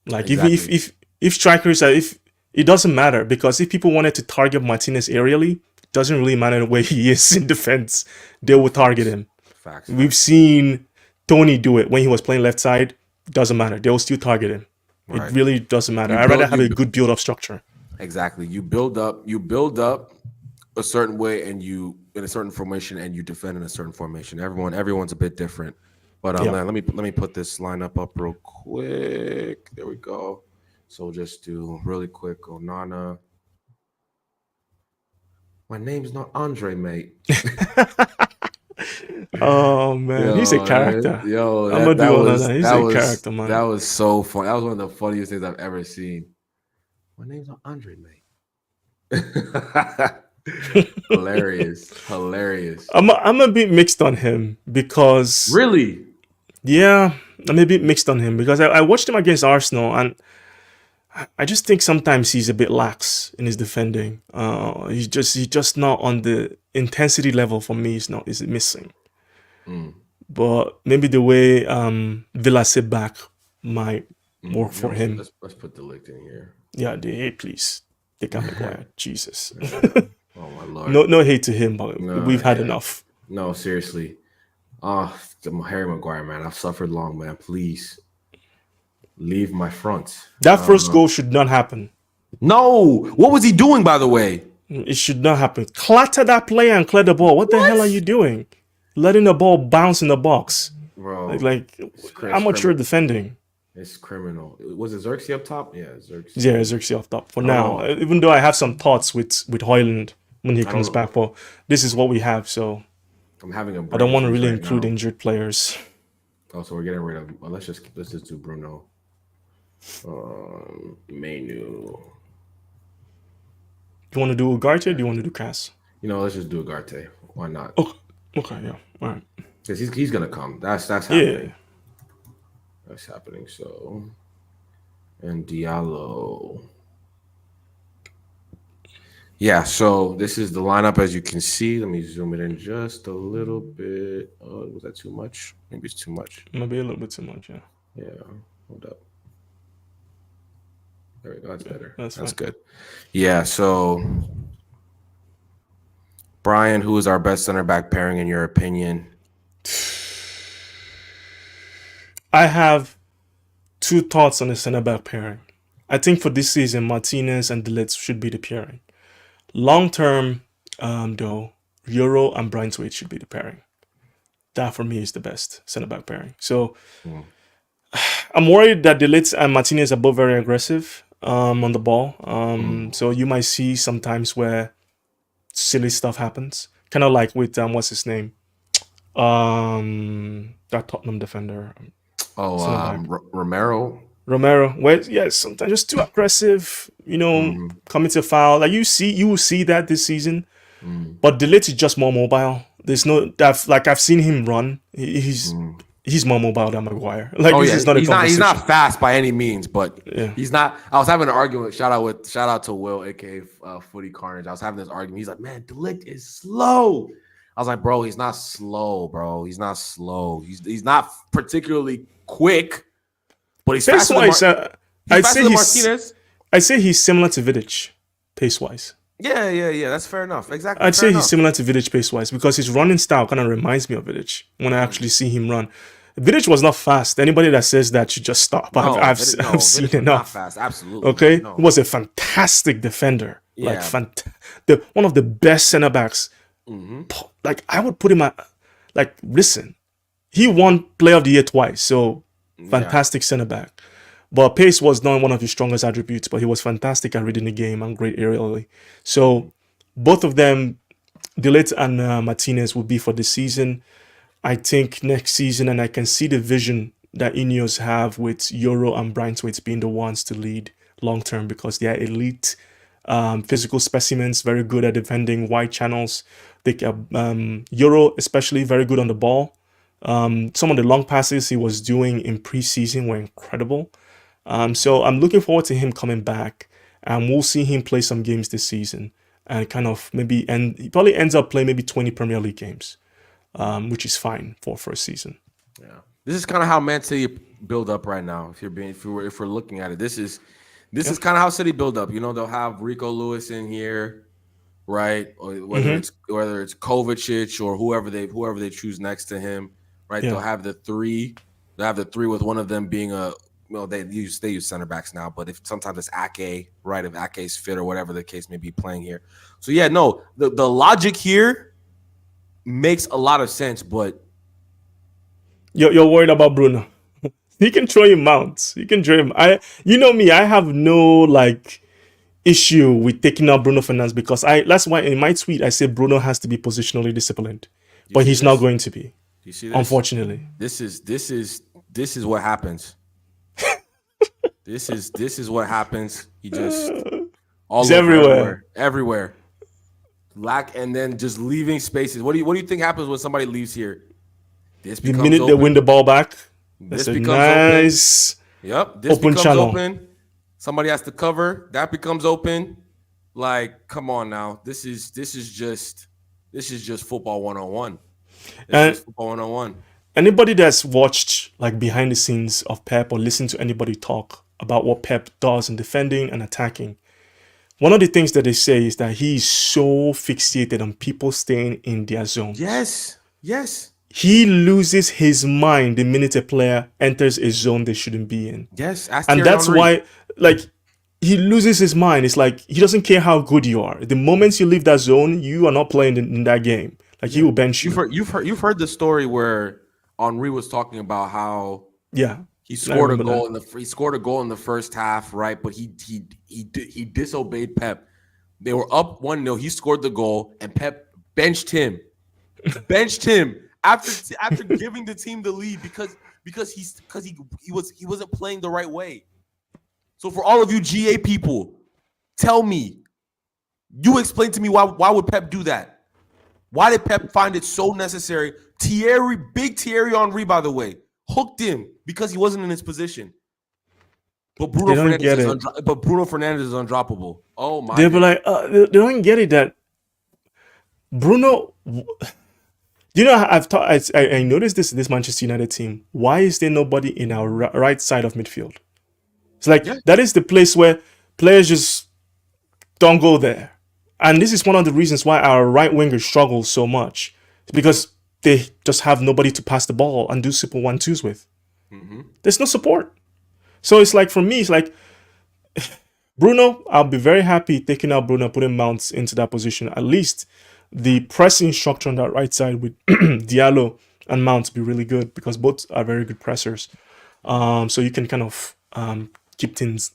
Like if strikers are, if it doesn't matter, because if people wanted to target Martinez aerially, it doesn't really matter where he is in defense. They will target him. Facts. We've seen Tony do it when he was playing left side. Doesn't matter. They will still target him. Right. It really doesn't matter. I'd rather have a good build-up structure. Exactly. You build up a certain way, and you in a certain formation, and you defend in a certain formation. Everyone's a bit different. But let me put this lineup up real quick. There we go. So we'll just do really quick. Onana. My name's not Andre, mate. Oh man, he's a character. He's a character, man. That was so fun. That was one of the funniest things I've ever seen. My name's not Andre, mate. Hilarious. I'm a bit mixed on him because really, yeah, I'm a bit mixed on him because I watched him against Arsenal and I just think sometimes he's a bit lax in his defending. He's just not on the intensity level for me. Is missing. But maybe the way Villa sit back might work for him. Let's put the lick in here. Yeah, please. They can't Maguire. Jesus. Oh my lord. No hate to him, but we've had enough. No, seriously. Harry Maguire, man. I've suffered long, man. Please leave my front. That first goal should not happen. No. What was he doing, by the way? It should not happen. Clatter that player and clear the ball. What the hell are you doing? Letting the ball bounce in the box. Bro. Like amateur defending. It's criminal. Was it Xerxes up top? Yeah, Xerxes. Yeah, Xerxes up top for now. Even though I have some thoughts with Højlund when he comes back, but this is what we have. So I'm having I don't want to really include injured players. Oh, so we're getting rid of. Well, let's just do Bruno. Menu. You want to do Ugarte or do you want to do Cass? Let's just do Ugarte. Why not? Oh, okay, yeah, all right. Because he's gonna come. That's happening. Yeah. That's happening. So, and Diallo. Yeah. So this is the lineup as you can see. Let me zoom it in just a little bit. Oh, was that too much? Maybe it's too much. Maybe a little bit too much. Yeah. Yeah. Hold up. There we go. That's better. That's good. Yeah. So, Brian, who is our best center back pairing in your opinion? I have 2 thoughts on the center back pairing. I think for this season, Martinez and De Ligt should be the pairing. Long term, though, Euro and Braithwaite should be the pairing. that for me is the best center back pairing. So Mm. I'm worried that De Ligt and Martinez are both very aggressive on the ball. Mm. So you might see sometimes where silly stuff happens, kind of like with what's his name, that Tottenham defender, Oh, center back Romero. Romero. Where yes, sometimes just too aggressive. Mm. Coming to foul. Like you will see that this season. Mm. But De Ligt is just more mobile. There's no I've seen him run. Mm. He's more mobile than Maguire. Like Oh this yeah, is not a he's conversation. not fast by any means, but Yeah. he's not. I was having an argument. Shout out to Will, aka Footy Carnage. I was having this argument. He's like, man, De Ligt is slow. I was like, bro, he's not slow, bro. He's not slow. He's not particularly quick, but he's Pace faster than wise, Martinez. I'd say he's similar to Vidic, pace wise. Yeah. That's fair enough. Exactly. I'd Fair say enough. he's similar to Vidic pace wise because his running style kind of reminds me of Vidic when I actually see him run. Vidic was not fast. Anybody that says that should just stop. No, I've Vidic seen was enough. not fast. Absolutely. Okay, No. he was a fantastic defender. Yeah. Like one of the best center backs. Mm-hmm. Like I would put him at. Like listen, he won Player of the Year twice. So fantastic center back. But pace was not one of his strongest attributes. But he was fantastic at reading the game and great aerially. So both of them, De Ligt and Martinez, will be for this season. I think next season, and I can see the vision that Ineos have with Euro and Braithwaite being the ones to lead long term because they are elite physical specimens, very good at defending wide channels. They Euro especially very good on the ball. Some of the long passes he was doing in preseason were incredible. So I'm looking forward to him coming back, and we'll see him play some games this season, and kind of and he probably ends up playing maybe 20 Premier League games. Which is fine for first season. Yeah, this is kind of how Man City build up right now. If we're looking at it, this is kind of how City build up. They'll have Rico Lewis in here, right? Or whether it's Kovacic or whoever they choose next to him, right? Yeah. They'll have the three. They'll have the three with one of them being they use center backs now, but if sometimes it's Ake, right? If Ake's fit or whatever the case may be playing here. So yeah, no, the logic here makes a lot of sense, but you're worried about Bruno. He can throw him mounts. He can throw him. You know me. I have no issue with taking out Bruno Fernandes because that's why in my tweet I say Bruno has to be positionally disciplined, but he's not going to be. You see this? Unfortunately, this is what happens. This is what happens. He just he's everywhere. And then just leaving spaces. What do you think happens when somebody leaves here? The minute they win the ball back, this becomes nice open. Yep. This open becomes channel. open. Somebody has to cover. That becomes open. Like, come on now. This is just football 101. This is football 101. Anybody that's watched behind the scenes of Pep or listened to anybody talk about what Pep does in defending and attacking, one of the things that they say is that he's so fixated on people staying in their zones. Yes. He loses his mind the minute a player enters a zone they shouldn't be in. Yes. And that's why, he loses his mind. It's like he doesn't care how good you are. The moment you leave that zone, you are not playing in that game. He will bench you. You've heard the story where Henry was talking about how he scored a goal in the first half, right? But he disobeyed Pep. They were up 1-0. He scored the goal, and Pep benched him. After giving the team the lead because he wasn't playing the right way. So for all of you GA people, tell me, you explain to me why would Pep do that? Why did Pep find it so necessary? Big Thierry Henry, by the way, hooked him because he wasn't in his position. But Bruno Fernandes is undroppable. Oh my! They'll be like, they don't get it that Bruno. I noticed this Manchester United team. Why is there nobody in our right side of midfield? It's that is the place where players just don't go there. And this is one of the reasons why our right wingers struggle so much. It's because they just have nobody to pass the ball and do simple 1-2s with. Mm-hmm. There's no support. So it's for me, it's Bruno, I'll be very happy taking out Bruno, putting Mounts into that position. At least the pressing structure on that right side with Diallo and Mount to be really good because both are very good pressers. So you can kind of keep teams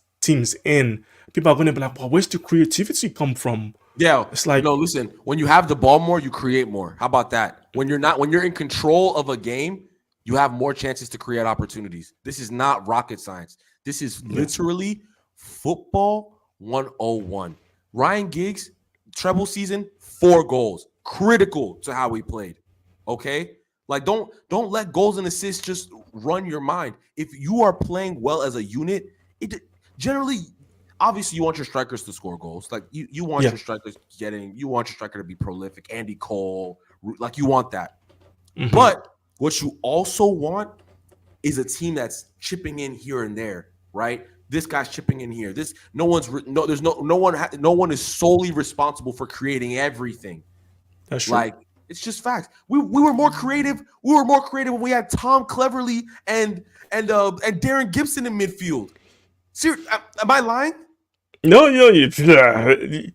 in. People are going to be like, well, where's the creativity come from? Yeah, It's like, no, listen, when you have the ball more, you create more. How about that? When you're in control of a game, you have more chances to create opportunities. This is not rocket science. This is literally football 101. Ryan Giggs, treble season, 4 goals. Critical to how he played. Okay? Like don't let goals and assists just run your mind. If you are playing well as a unit, it generally obviously you want your strikers to score goals. Like you want yeah. your strikers you want your striker to be prolific. Andy Cole, like you want that. Mm-hmm. But what you also want is a team that's chipping in here and there, right? This guy's chipping in here. No one is solely responsible for creating everything. That's true. Like it's just facts. We were more creative. We were more creative when we had Tom Cleverley and Darren Gibson in midfield. Seriously, am I lying? No,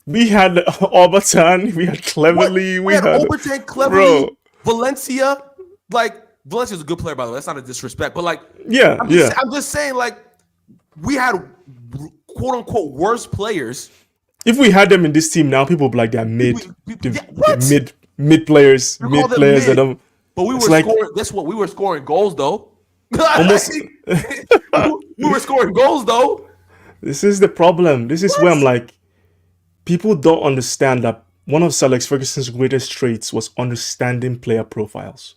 we had Obertan, we had Cleverly, we had Obertan, Cleverly, bro. Valencia. Like Valencia's a good player, by the way. That's not a disrespect, but like, I'm just saying, like, we had quote unquote worse players. If we had them in this team now, people would be like they're mid players, mid players. That but we were scoring. That's what we were scoring goals though. Almost, we were scoring goals though. This is the problem. This is where I'm like, people don't understand that one of Sir Alex Ferguson's greatest traits was understanding player profiles.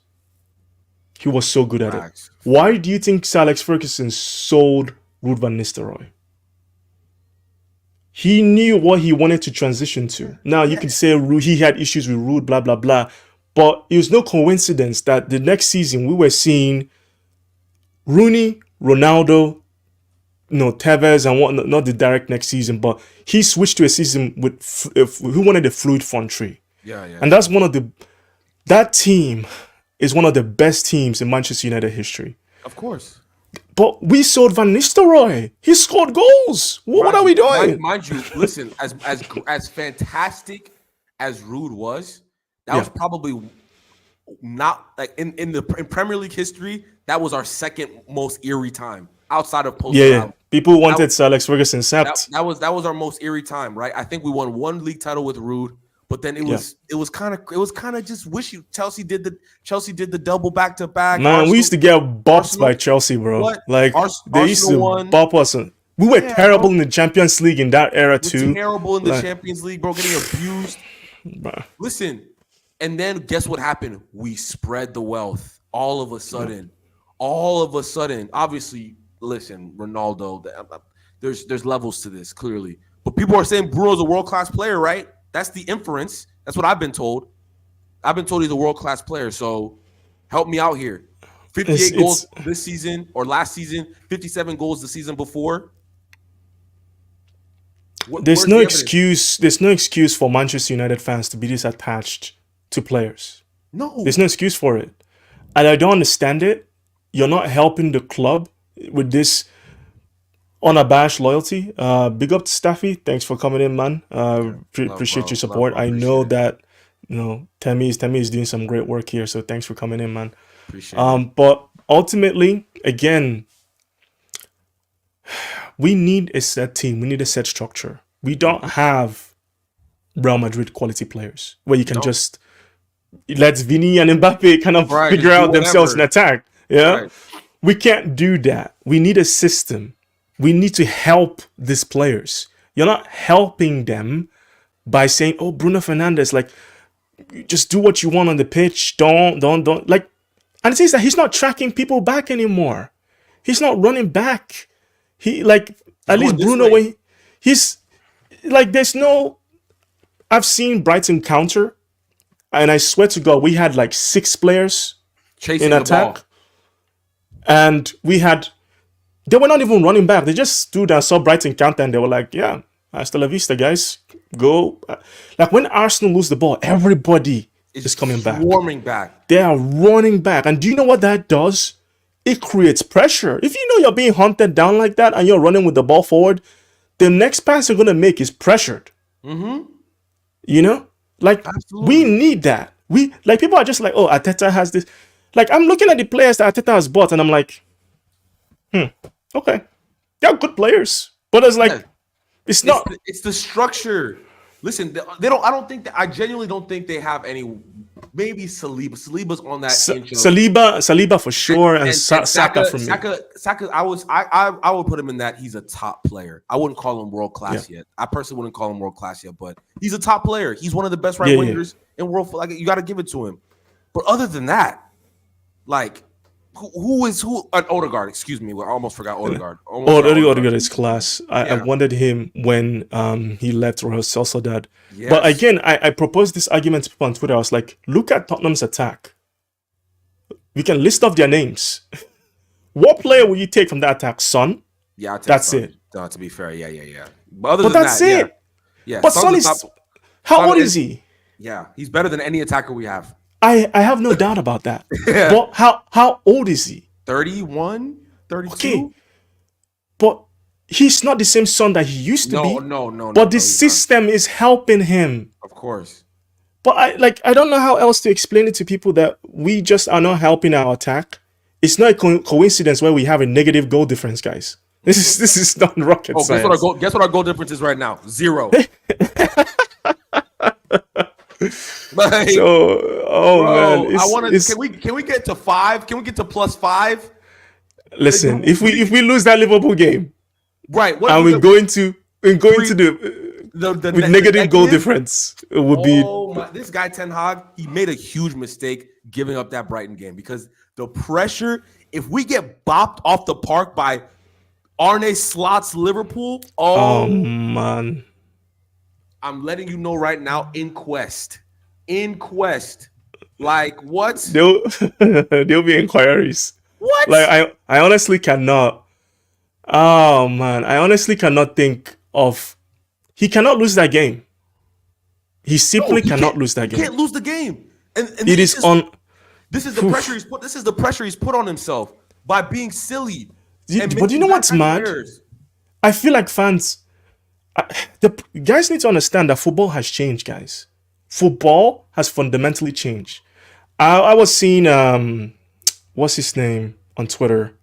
He was so good at it. Why do you think Sir Alex Ferguson sold Ruud van Nistelrooy? He knew what he wanted to transition to. Now, you could say he had issues with Ruud, blah, blah, blah. But it was no coincidence that the next season we were seeing Rooney, Ronaldo, Tevez and whatnot, not the direct next season, but he switched to a season with who wanted a fluid front three. Yeah. And that's that team is one of the best teams in Manchester United history. Of course. But we sold Van Nistelrooy. He scored goals. What are we doing? Mind you, listen, as fantastic as Ruud was, that was probably not like in Premier League history, that was our second most eerie time outside of post. Yeah. People wanted Sir Alex Ferguson sacked. That was our most eerie time, right? I think we won 1 league title with Ruud. But then it was kind of just wishy. Chelsea did the double back to back. Man, we used to get bopped by Chelsea, bro. What? Like they used to bop us. We were terrible in the Champions League in that era too. Terrible in the Champions League, bro. Getting abused. Listen, and then guess what happened? We spread the wealth. All of a sudden, obviously, listen, Ronaldo. There's levels to this clearly, but people are saying Bruno's a world-class player, right? That's the inference. That's what I've been told. I've been told he's a world-class player. So help me out here. 58 goals this season or last season, 57 goals the season before. There's no excuse. There's no excuse for Manchester United fans to be this attached to players. No. There's no excuse for it. And I don't understand it. You're not helping the club with this unabashed loyalty. Big up to Staffy. Thanks for coming in, man. Appreciate your support. I know that Temi is doing some great work here, so thanks for coming in, man. Appreciate it. But ultimately, again, we need a set team. We need a set structure. We don't have Real Madrid quality players where you can just let Vini and Mbappe kind of figure out themselves in attack. Yeah, we can't do that. We need a system. We need to help these players. You're not helping them by saying, "Oh, Bruno Fernandes, like, just do what you want on the pitch. Don't like." And it says that he's not tracking people back anymore. He's not running back. At least Bruno, when he's like, there's no. I've seen Brighton counter, and I swear to God, we had like 6 players chasing in attack, the ball. And they were not even running back. They just stood and saw Brighton counter, and they were like, "Yeah, hasta la vista, guys. Go." Like when Arsenal lose the ball, everybody is coming back. Swarming back. They are running back. And do you know what that does? It creates pressure. If you know you're being hunted down like that and you're running with the ball forward, the next pass you're going to make is pressured. Mm-hmm. Like, absolutely. We need that. People are just like, "Oh, Arteta has this." Like, I'm looking at the players that Arteta has bought, and I'm like, okay, they're good players, but it's Yeah, like it's not. it's the structure. Listen, they don't. I don't think that. I genuinely don't think they have any. Maybe Saliba. Saliba's on that inch of Saliba for sure, and Saka for me. Saka. I would put him in that. He's a top player. I wouldn't call him world class yet. I personally wouldn't call him world class yet, but he's a top player. He's one of the best right wingers in world. Like, you got to give it to him. But other than that, like, who is Odegaard? Excuse me, I almost forgot Odegaard. Odegaard is class. I wanted him when he left Real Sociedad. Yes. But again, I proposed this argument to people on Twitter. I was like, look at Tottenham's attack. We can list off their names. What player will you take from that attack? Son? Yeah, that's Son. It. To be fair, yeah. But that's it. Yeah. But Son is... How old is he? Yeah, he's better than any attacker we have. I have no doubt about that. Yeah. But how old is he? 31, 32? Okay. But he's not the same Son that he used to be. No. But the system is helping him. Of course. But I don't know how else to explain it to people that we just are not helping our attack. It's not a coincidence where we have a negative goal difference, guys. This is not rocket science. Guess what our goal difference is right now? 0. Like, man, I want to. Can we get to 5? Can we get to +5? Listen, if we lose that Liverpool game, right, and we're going to the with negative goal difference, it would be. This guy Ten Hag, he made a huge mistake giving up that Brighton game, because the pressure. If we get bopped off the park by Arne Slot's Liverpool, oh man. I'm letting you know right now, inquest. Like, what? There'll be inquiries. What? Like, I honestly cannot. Oh man, I honestly cannot think of. He cannot lose that game. He simply cannot lose that game. He can't lose the game. And it is on. This is the pressure he's put. This is the pressure he's put on himself by being silly. But you know what's mad? I feel like fans. The guys need to understand that football has changed, guys. Football has fundamentally changed. I was seeing what's his name on Twitter?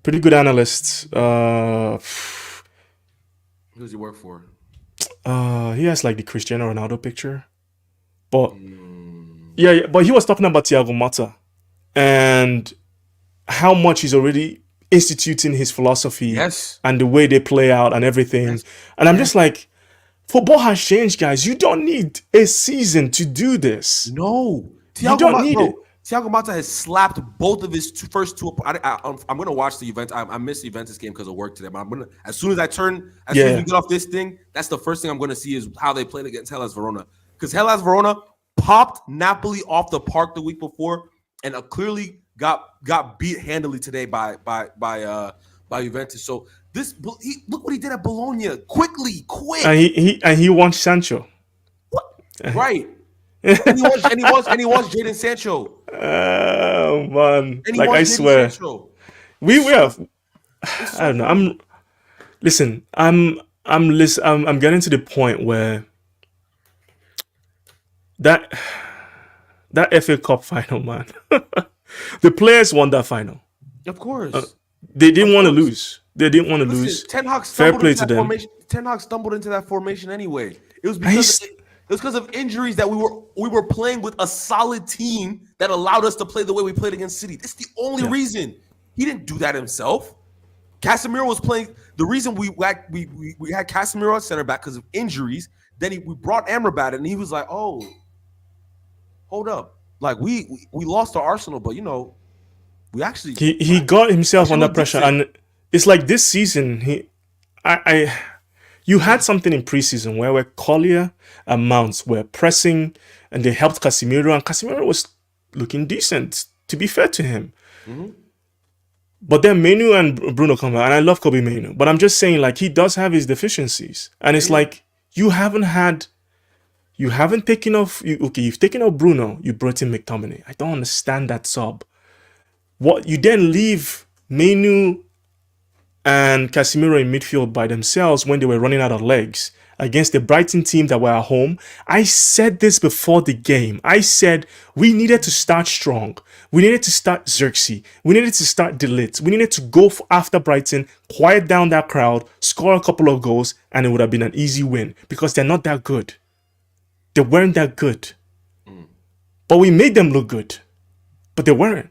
Pretty good analyst. Who does he work for? He has like the Cristiano Ronaldo picture. But but he was talking about Thiago Motta and how much he's already instituting his philosophy and the way they play out and everything. And I'm just like, football has changed, guys. You don't need a season to do this. No. You don't need it. Thiago Motta has slapped both of his first two. I'm going to watch the Juventus. I missed the Juventus game because of work today. But I'm gonna, as soon as we get off this thing, that's the first thing I'm going to see is how they played against Hellas Verona. Because Hellas Verona popped Napoli off the park the week before and clearly got beat handily today by Juventus. So look what he did at Bologna. Quick. And he wants Sancho. What? Right. and he wants Jadon Sancho. Oh man! Like, I swear, we have. I don't know. I'm getting to the point where that FA Cup final, man. The players won that final. Of course. They didn't want to lose. They didn't want to lose. Ten Hag Fair play to them. Ten Hag stumbled into that formation anyway. It was because of injuries that we were playing with a solid team that allowed us to play the way we played against City. That's the only reason. He didn't do that himself. Casemiro was playing. The reason we had Casemiro at center back because of injuries. Then we brought Amrabat and he was like, "Oh, hold up! Like we lost to Arsenal, but we actually he got himself under pressure, and it's like this season you had something in preseason where Collier and Mounts were pressing and they helped Casemiro, and Casemiro was looking decent, to be fair to him. Mm-hmm. But then Menu and Bruno come out, and I love Kobe Menu, but I'm just saying, like, he does have his deficiencies, and it's like you've taken off Bruno, you brought in McTominay. I don't understand that sub. What you then leave Menu and Casemiro in midfield by themselves when they were running out of legs, against the Brighton team that were at home. I said this before the game. I said we needed to start strong. We needed to start Xerxes. We needed to start Delete. We needed to go after Brighton, quiet down that crowd, score a couple of goals, and it would have been an easy win because they're not that good. They weren't that good. But we made them look good. But they weren't.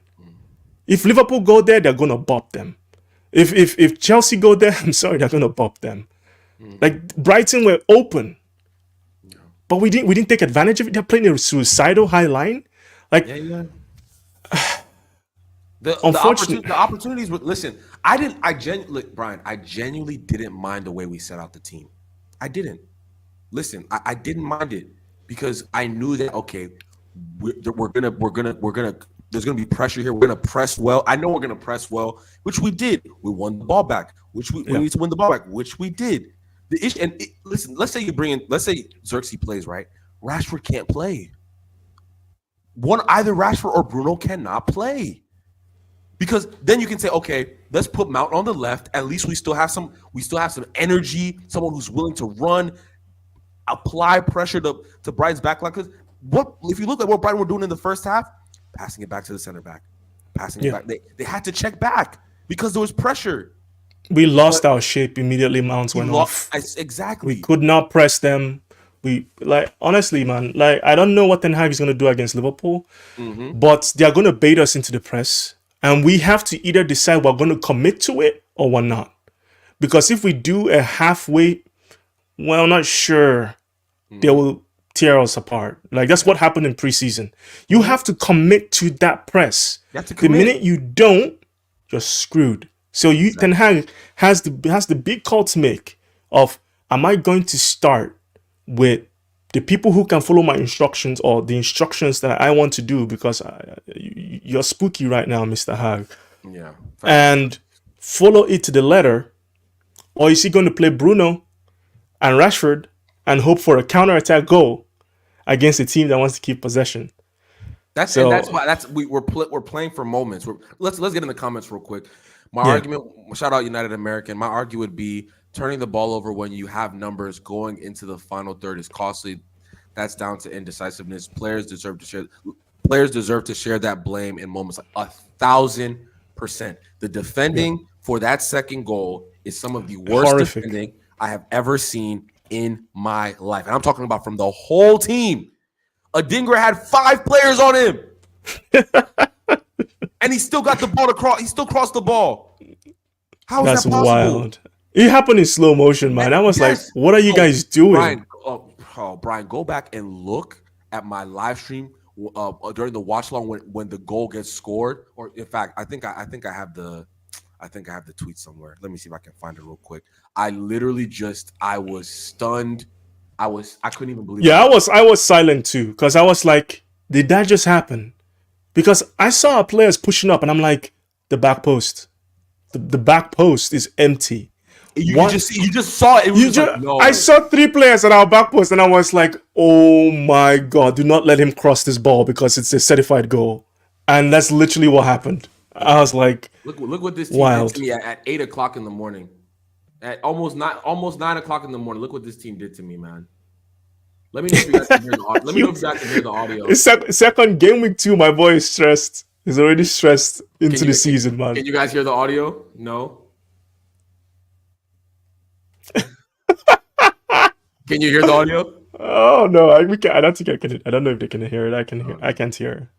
If Liverpool go there, they're going to bop them. If Chelsea go there, I'm sorry, they're going to bop them. Like Brighton were open. But we didn't take advantage of it. They're playing a suicidal high line. Like the opportunities were, listen, Brian, I genuinely didn't mind the way we set out the team. I didn't. Listen, I didn't mind it because I knew that there's gonna be pressure here. We're gonna press well. I know we're gonna press well, which we did. We won the ball back, we need to win the ball back, which we did. The issue, listen, let's say Xerxes plays, right? Rashford can't play. Either Rashford or Bruno cannot play. Because then you can say, okay, let's put Mount on the left. At least we still have some energy, someone who's willing to run, apply pressure to Brighton's backline. Because if you look at what Brighton were doing in the first half, passing it back to the center back, passing it back. They had to check back because there was pressure. We lost our shape immediately. Mounts went off. Exactly. We could not press them. Honestly, man, I don't know what Ten Hag is going to do against Liverpool, but they're going to bait us into the press. And we have to either decide we're going to commit to it or we're not. Because if we do a halfway, well, not sure, they will tear us apart. Like, that's what happened in preseason. You have to commit to that press. The minute you don't, you're screwed. So Ten Hag has the big call to make of, am I going to start with the people who can follow my instructions or the instructions that I want to do, because you're spooky right now, Mr. Hag. Yeah. And follow it to the letter, or is he going to play Bruno and Rashford and hope for a counter-attack goal against a team that wants to keep possession? That's why we're playing for moments. Let's get in the comments real quick. My argument, shout out United American. My argument would be turning the ball over when you have numbers going into the final third is costly. That's down to indecisiveness. Players deserve to share that blame in moments like 1,000%. The defending for that second goal is some of the worst defending I have ever seen in my life. And I'm talking about from the whole team. Adingra had 5 players on him. And he still got the ball to cross. He still crossed the ball. How is that possible? That's wild. It happened in slow motion, man. I was like, what are you guys doing? Brian, go back and look at my live stream during the watch long when the goal gets scored. Or in fact, I think I have the tweet somewhere. Let me see if I can find it real quick. I was stunned. I couldn't even believe it. Yeah, I was silent too, because I was like, did that just happen? Because I saw our players pushing up and I'm like, the back post. The back post is empty. You just saw it. No. I saw 3 players at our back post and I was like, oh my God, do not let him cross this ball because it's a certified goal. And that's literally what happened. I was like, look what this team did to me at 8 o'clock in the morning. At almost 9 o'clock in the morning. Look what this team did to me, man. Let me know if you guys can hear the audio. Let me know if you guys can hear the audio. Second game week 2, my boy is stressed. He's already stressed into the season, man. Can you guys hear the audio? No. Can you hear the audio? Oh no, I don't think I can. I don't know if they can hear it. I can't hear.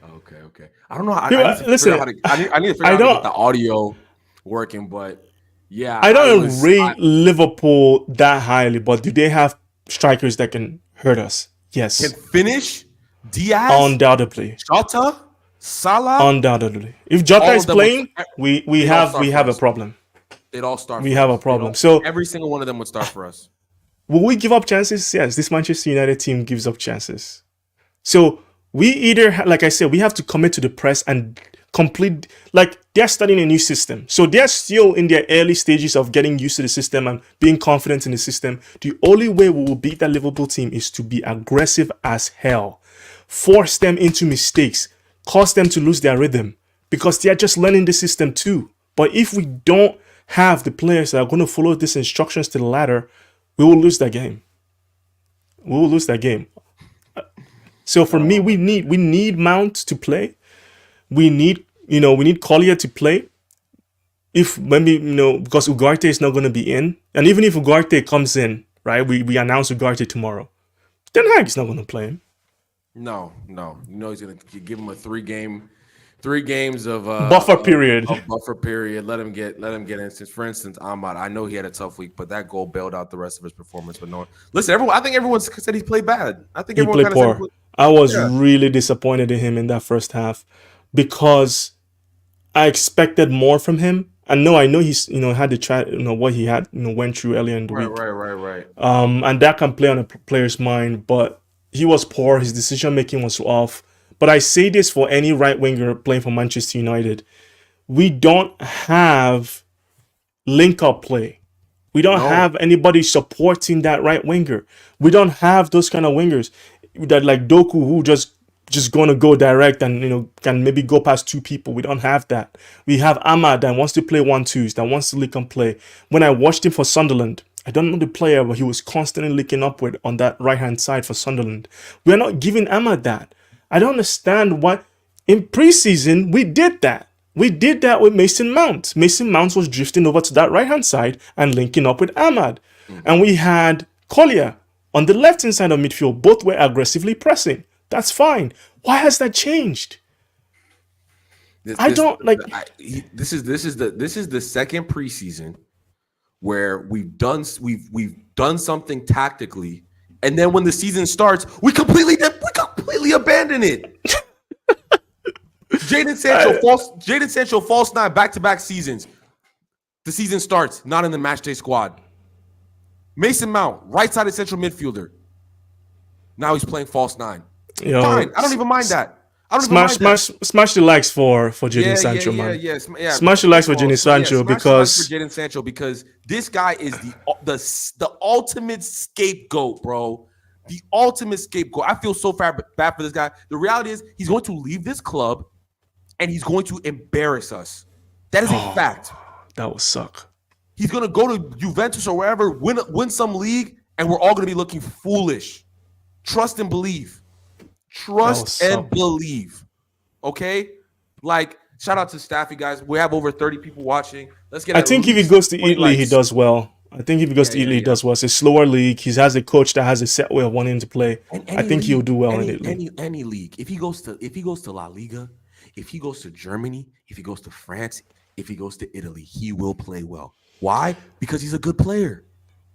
Okay. I don't know. I need to figure out how to get the audio working, but yeah. I don't rate Liverpool that highly, but do they have strikers that can hurt us? Yes. Can finish? Diaz? Undoubtedly. Jota? Salah? Undoubtedly. If Jota is playing, we have a problem. They'd all start. We have a problem. So every single one of them would start for us. Will we give up chances? Yes, this Manchester United team gives up chances. So we either, like I said, we have to commit to the press and complete, like they're studying a new system. So they're still in their early stages of getting used to the system and being confident in the system. The only way we will beat that Liverpool team is to be aggressive as hell. Force them into mistakes. Cause them to lose their rhythm. Because they're just learning the system too. But if we don't have the players that are going to follow these instructions to the ladder, we will lose that game. We will lose that game. So for me, we need Mount to play. We need Collier to play. If maybe because Ugarte is not going to be in, and even if Ugarte comes in, right? We announce Ugarte tomorrow. Ten Hag is not going to play him. No. He's gonna give him a 3 games of Buffer period. Of buffer period. Let him get instance. For instance, Ahmad. I know he had a tough week, but that goal bailed out the rest of his performance. But no, listen, I think everyone said he played bad. I think He everyone played kind of poor. I was really disappointed in him in that first half because I expected more from him. And no, I know he's had to try what he had went through earlier in the week. Right. And that can play on a player's mind, but he was poor. His decision making was off. But I say this for any right winger playing for Manchester United: we don't have link up play. We don't have anybody supporting that right winger. We don't have those kind of wingers that like Doku who just going to go direct and can maybe go past 2 people. We don't have that. We have Ahmad that wants to play 1-2s, that wants to link and play. When I watched him for Sunderland, I don't know the player, but he was constantly linking up with on that right hand side for Sunderland. We're not giving Ahmad that. I don't understand why. In preseason we did that. We did that with Mason Mount. Mason Mount was drifting over to that right-hand side and linking up with Ahmad. And we had Collier on the left-hand side of midfield. Both were aggressively pressing. That's fine. Why has that changed? This is the second preseason where we've done something tactically, and then when the season starts, we completely abandon it. Jadon Sancho false 9 back-to-back seasons. The season starts, not in the matchday squad. Mason Mount, right-sided central midfielder. Now he's playing false 9. Fine, I don't even mind that. Smash the likes for Jadon Sancho, man. Yeah. Smash the likes for Jadon Sancho because this guy is the ultimate scapegoat, bro. The ultimate scapegoat. I feel so bad for this guy. The reality is he's going to leave this club and he's going to embarrass us. That is a fact. That would suck. He's going to go to Juventus or wherever, win some league, and we're all going to be looking foolish. Trust and believe. Trust and believe. Okay? Like, shout out to Staffy, guys. We have over 30 people watching. Let's get. I think if he goes to Italy, he does well. He does well. It's a slower league. He has a coach that has a set way of wanting to play. I think he'll do well in Italy. Any league. If he goes to La Liga, if he goes to Germany, if he goes to France, if he goes to Italy, he will play well. Why? Because he's a good player.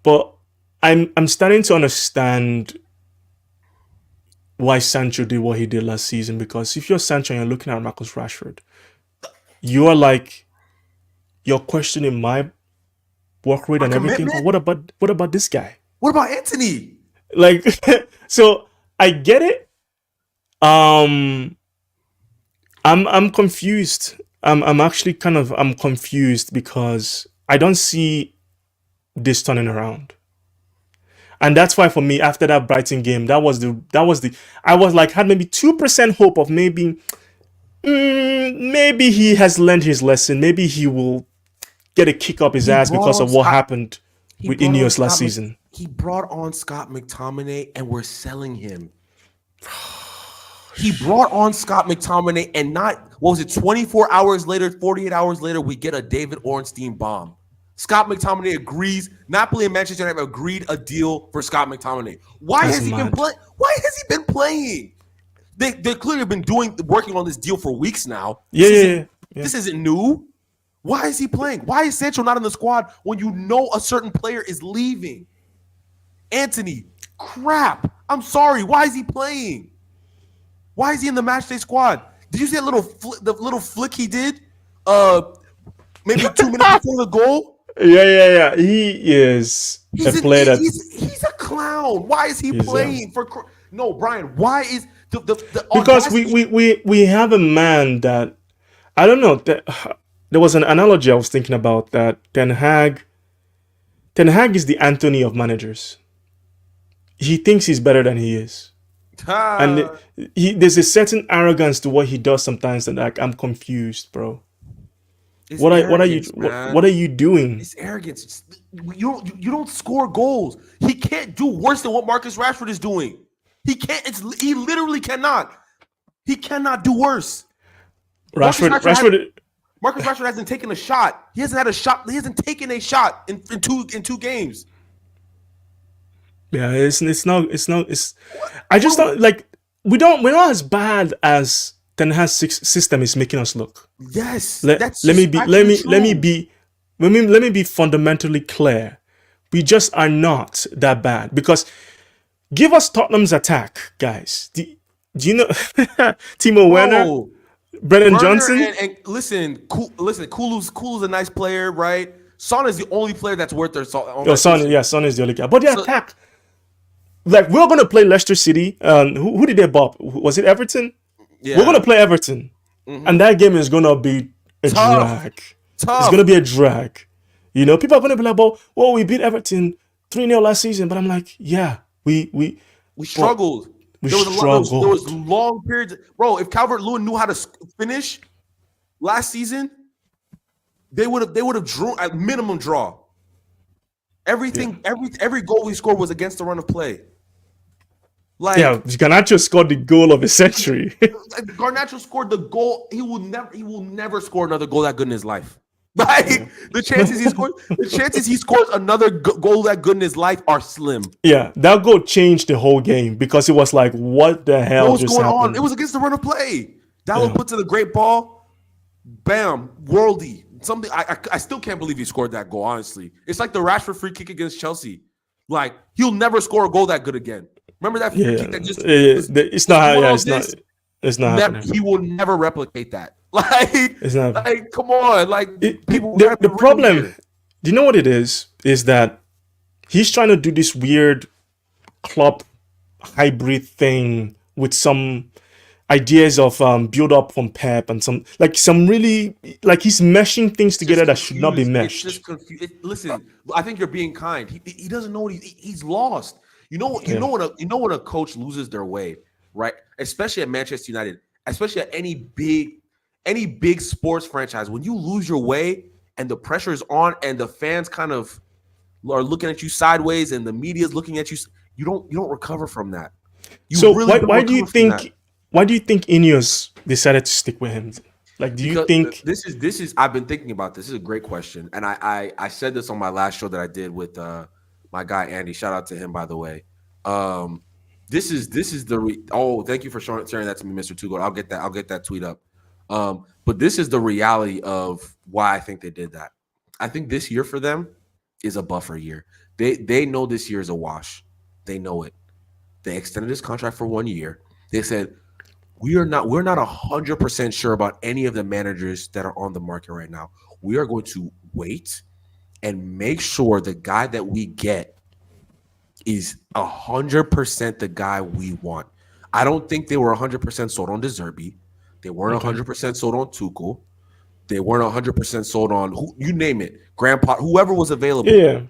But I'm starting to understand why Sancho did what he did last season. Because if you're Sancho and you're looking at Marcus Rashford, you're questioning my work rate and everything. But what about this guy? What about Anthony? Like, so I get it. I'm confused. I'm confused because I don't see this turning around. And that's why for me, after that Brighton game, I was like, had maybe 2% hope of maybe he has learned his lesson. Maybe he will get a kick up his ass because of what happened with Ineos last season. He brought on Scott McTominay and we're selling him. He brought on Scott McTominay and 24 hours later, 48 hours later, we get a David Ornstein bomb. Scott McTominay agrees. Napoli and Manchester United have agreed a deal for Scott McTominay. Why has he been playing? They clearly have been working on this deal for weeks now. This isn't new. Why is he playing? Why is Sancho not in the squad when you know a certain player is leaving? Anthony, crap. I'm sorry. Why is he playing? Why is he in the matchday squad? Did you see that the little flick he did? Maybe 2 minutes before the goal. Yeah. He is a player that he's a clown. Why is he playing No, Brian. Why is because we have a man that I don't know. There was an analogy I was thinking about that Ten Hag is the Anthony of managers. He thinks he's better than he is. And there's a certain arrogance to what he does sometimes that I'm confused, bro. It's What are you arrogance, what man. are you doing? It's arrogance. You don't score goals. He can't do worse than what Marcus Rashford is doing. He can't. He literally cannot. He cannot do worse. Marcus Rashford Rashford has Rashford Marcus Rashford hasn't taken a shot. He hasn't had a shot. He hasn't taken a shot in two games. Yeah, it's What? I just What? don't like we're not as bad as Ten Hag's system is making us look. Yes, Let that's let me just be actually true. let me be fundamentally clear. We just are not that bad because give us Tottenham's attack, guys. Do you know Timo Werner, Bro, Brennan Werner Johnson? and listen, Kulu's a nice player, right? Son is the only player that's worth their salt on Oh, that team. Son is the only guy. But the So attack, like we're gonna play Leicester City. Who did they bop? Was it Everton? We're gonna yeah, play Everton, hmm and that game is gonna be a tough, drag. It's gonna tough. be a drag. You know, people are gonna be like, "Well, we beat Everton 3-0 last season," but I'm like, "Yeah, We but struggled. we There was a lot. There was struggled." long periods, bro. If Calvert-Lewin knew how to finish last season, they would have drew at minimum draw. Yeah, Every goal we scored was against the run of play. yeah. Like Garnacho scored the goal of the century. Garnacho scored the goal. He will never score another goal that good in his life. Like Yeah. the chances he scores another goal that good in his life are slim. Yeah, that goal changed the whole game because it was like, what the What hell was just going on? It happened? was against the run of play. Dallo Yeah. puts in a great ball. Bam, worldy. Something I still can't believe he scored that goal. Honestly, it's like the Rashford free kick against Chelsea. Like he'll never score a goal that good again. Remember that free Yeah, kick that just it's was not. going Yeah, on this? it's not happening. He will never replicate that. Like, It's not. like, come on, like people, we The gotta be real problem, here. do you know what it is that he's trying to do this weird club hybrid thing with some ideas of build up from Pep and some really like he's meshing things It's just together that should not be confused. It's meshed. just confused. Listen, I think you're being kind. He doesn't know what he's lost. You know Yeah, when a coach loses their way, right? Especially at Manchester United, especially at any big sports franchise. When you lose your way and the pressure is on, and the fans kind of are looking at you sideways, and the media is looking at you, you don't recover from that. You so really don't recover from that. why do you think Ineos decided to stick with him? Like, do you Because think? this is I've been thinking about this. This is a great question, and I said this on my last show that I did with my guy Andy. Shout out to him, by the way. Um, this is thank you for sharing that to me, Mr. Tugol. I'll get that tweet up. But this is the reality of why I think they did that. I think this year for them is a buffer year. They know this year is a wash. They know it. They extended his contract for 1 year. They said we're not 100% sure about any of the managers that are on the market right now. We are going to wait and make sure the guy that we get is 100% the guy we want. I don't think they were 100% sold on De Zerbi. They weren't Okay, 100% sold on Tuchel. They weren't 100% sold on you name it, Grandpa, whoever was available. yeah.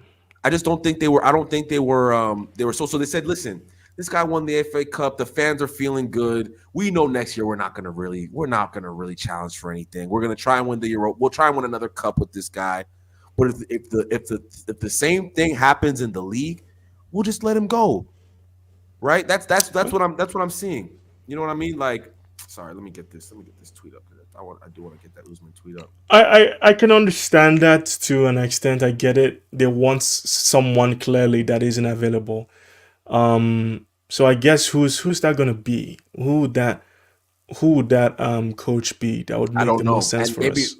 I just don't think they were. I don't think they were. They were so. They said, "Listen, this guy won the FA Cup. The fans are feeling good. We know next year we're not going to really challenge for anything. We're going to try and win the Euro. We'll try and win another cup with this guy. But if the same thing happens in the league, we'll just let him go. Right? That's what I'm seeing. You know what I mean? Like, sorry. Let me get this tweet up. I do want to get that Usman tweet up. I can understand that to an extent. I get it. They want someone clearly that isn't available. So I guess who's that gonna be? Who would that coach be that would I make don't the most know, sense and for maybe, us?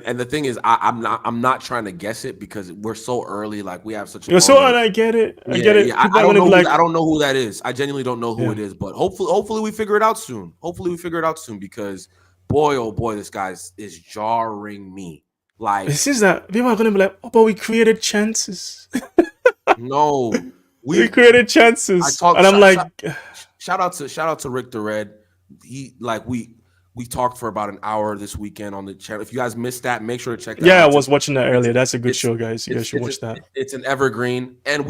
and the thing is, I'm not trying to guess it because we're so early. Like we have such a Yeah, so and longer. I get it. I Yeah, get yeah. it. People I are don't gonna know be who like, I don't know who that is. I genuinely don't know who yeah, it is, but hopefully we figure it out soon. Hopefully we figure it out soon because boy, oh boy, this guy is jarring me. it Like seems that people are gonna be like, oh, but we created chances. no, We we created I chances, talked. and I'm like, Shout out to Rick the Red. He like we talked for about an hour this weekend on the channel. If you guys missed that, make sure to check that yeah, I out. was watching that It's earlier. That's a good it's show, guys. You guys it's should it's watch that. it's an evergreen, and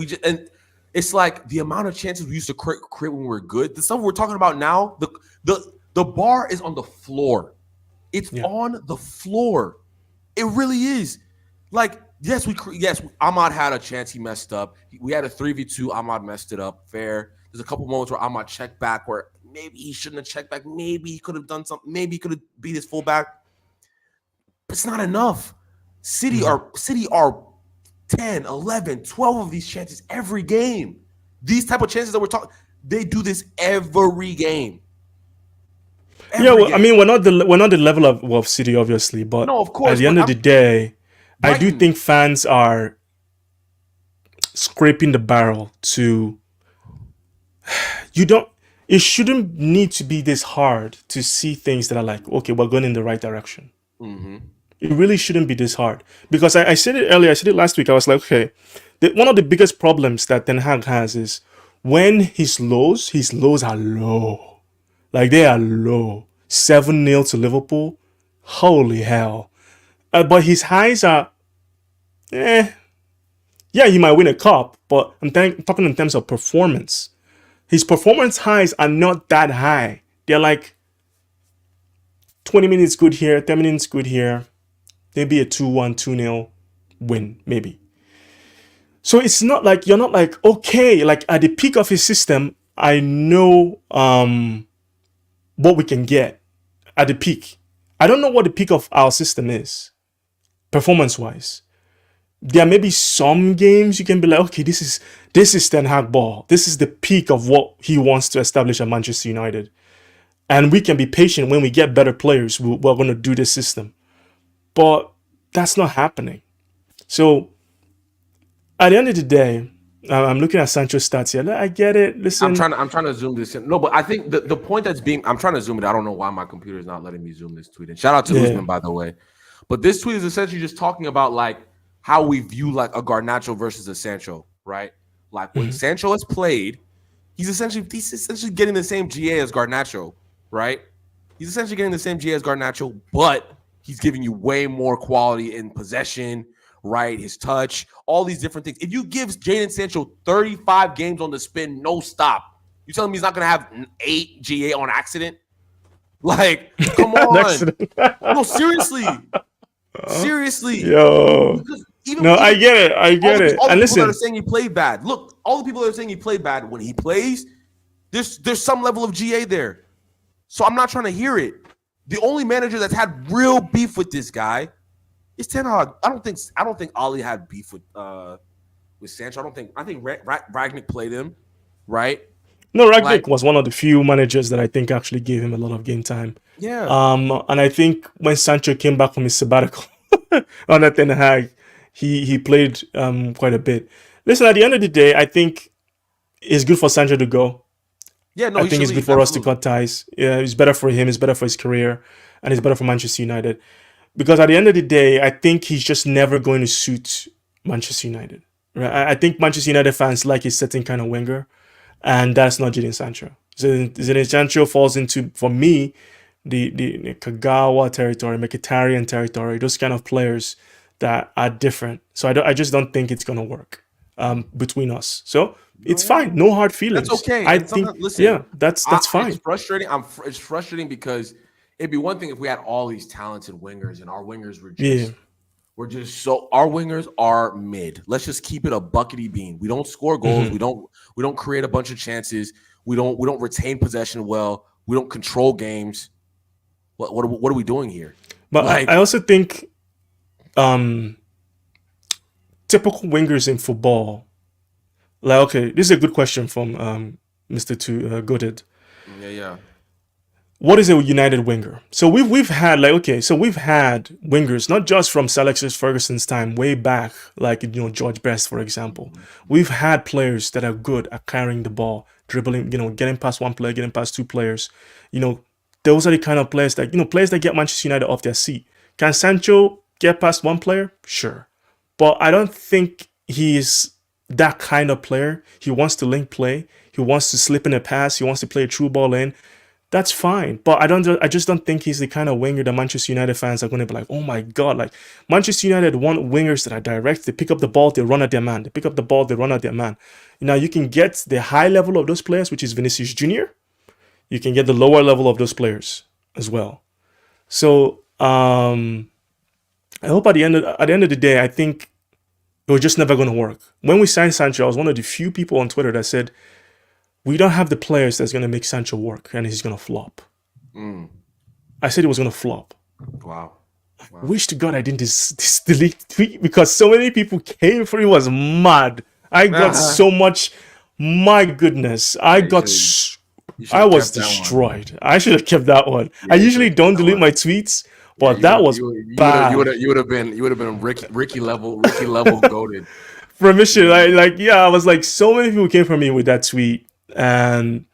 it's like the amount of chances we used to create when we were good. The stuff we're talking about now, the bar is on the floor. It's Yeah, on the floor. It really is. Like, yes, Ahmad had a chance. He messed up. We had a 3v2. Ahmad messed it up. Fair. There's a couple moments where Ahmad checked back where maybe he shouldn't have checked back. Maybe he could have done something. Maybe he could have beat his fullback. But it's not enough. City are 10, 11, 12 of these chances every game. These type of chances that we're talking, they do this every game. I mean, we're not the level of City, obviously, but no, of course, at the end of the day, I do think fans are scraping the barrel to. It shouldn't need to be this hard to see things that are like, okay, we're going in the right direction. Mm-hmm. It really shouldn't be this hard, because I said it earlier. I said it last week. I was like, okay, one of the biggest problems that Ten Hag has is when his lows are low. Like, they are low. 7-0 to Liverpool. Holy hell. But his highs are, yeah, he might win a cup, but I'm talking in terms of performance. His performance highs are not that high. They're like 20 minutes good here, 10 minutes good here. Maybe a 2-1, 2-0 win, maybe. So it's not like, you're not like, okay, like at the peak of his system, I know what we can get at the peak. I don't know what the peak of our system is, performance-wise. There may be some games you can be like, okay, this is Ten Hag ball. This is the peak of what he wants to establish at Manchester United. And we can be patient. When we get better players, we're going to do this system. But that's not happening. So at the end of the day, I'm looking at Sancho's stats here. I get it. Listen, I'm trying to zoom this in. No, but I think the point that's being, I'm trying to zoom it. I don't know why my computer is not letting me zoom this tweet. And shout out to Usman, by the way. But this tweet is essentially just talking about like how we view like a Garnacho versus a Sancho, right? Like when Sancho has played, he's essentially getting the same GA as Garnacho, right? He's essentially getting the same GA as Garnacho, but he's giving you way more quality in possession, right? His touch, all these different things. If you give Jadon Sancho 35 games on the spin, no stop, you telling me he's not going to have 8 GA on accident? Like, come on. No, seriously. Seriously. Yo. I get it. All and the listen, people that are saying he played bad. Look, all the people that are saying he played bad, when he plays, there's some level of GA there. So I'm not trying to hear it. The only manager that's had real beef with this guy is Ten Hag. I don't think Oli had beef with Sancho. I think Ragnick played him, right? No, Ragnick was one of the few managers that I think actually gave him a lot of game time. Yeah. And I think when Sancho came back from his sabbatical under Ten Hag, he played quite a bit. Listen, at the end of the day, I think it's good for Sancho to go. Yeah, no, I think it's good for us to cut ties. Yeah, it's better for him. It's better for his career, and it's better for Manchester United. Because at the end of the day, I think he's just never going to suit Manchester United. Right? I think Manchester United fans like a certain kind of winger, and that's not Jadon Sancho. Jadon Sancho falls into, for me, the Kagawa territory, Mkhitaryan territory, those kind of players that are different. So I just don't think it's going to work between us. So it's fine. No hard feelings. That's okay. I think, listen, that's fine. It's frustrating. It's frustrating because it'd be one thing if we had all these talented wingers and our wingers were just our wingers are mid. Let's just keep it a buckety bean. We don't score goals. We don't create a bunch of chances. We don't retain possession well. We don't control games. What are we doing here? But I also think typical wingers in football, like, okay, this is a good question from Mr. Gooded. Yeah. What is a United winger? So we've had wingers not just from Sir Alex Ferguson's time way back, like George Best, for example. We've had players that are good at carrying the ball, dribbling, getting past one player, getting past two players. Those are the kind of players that players that get Manchester United off their seat. Can Sancho get past one player? Sure, but I don't think he's that kind of player. He wants to link play. He wants to slip in a pass. He wants to play a true ball in. That's fine, but I just don't think he's the kind of winger that Manchester United fans are going to be like, oh my God, like Manchester United want wingers that are direct. They pick up the ball, they run at their man. They pick up the ball, they run at their man. Now you can get the high level of those players, which is Vinicius Jr. You can get the lower level of those players as well. So I hope at the end of the day, I think it was just never going to work. When we signed Sancho, I was one of the few people on Twitter that said we don't have the players that's going to make Sancho work, and he's going to flop. Mm. I said it was going to flop. Wow. Wish to God I didn't delete tweet because so many people came for it. Was mad. I got so much. My goodness, I was destroyed. I should have kept that one. I usually don't delete my tweets, but that was bad. You would have been Ricky level goated. Permission, I was like, so many people came for me with that tweet, and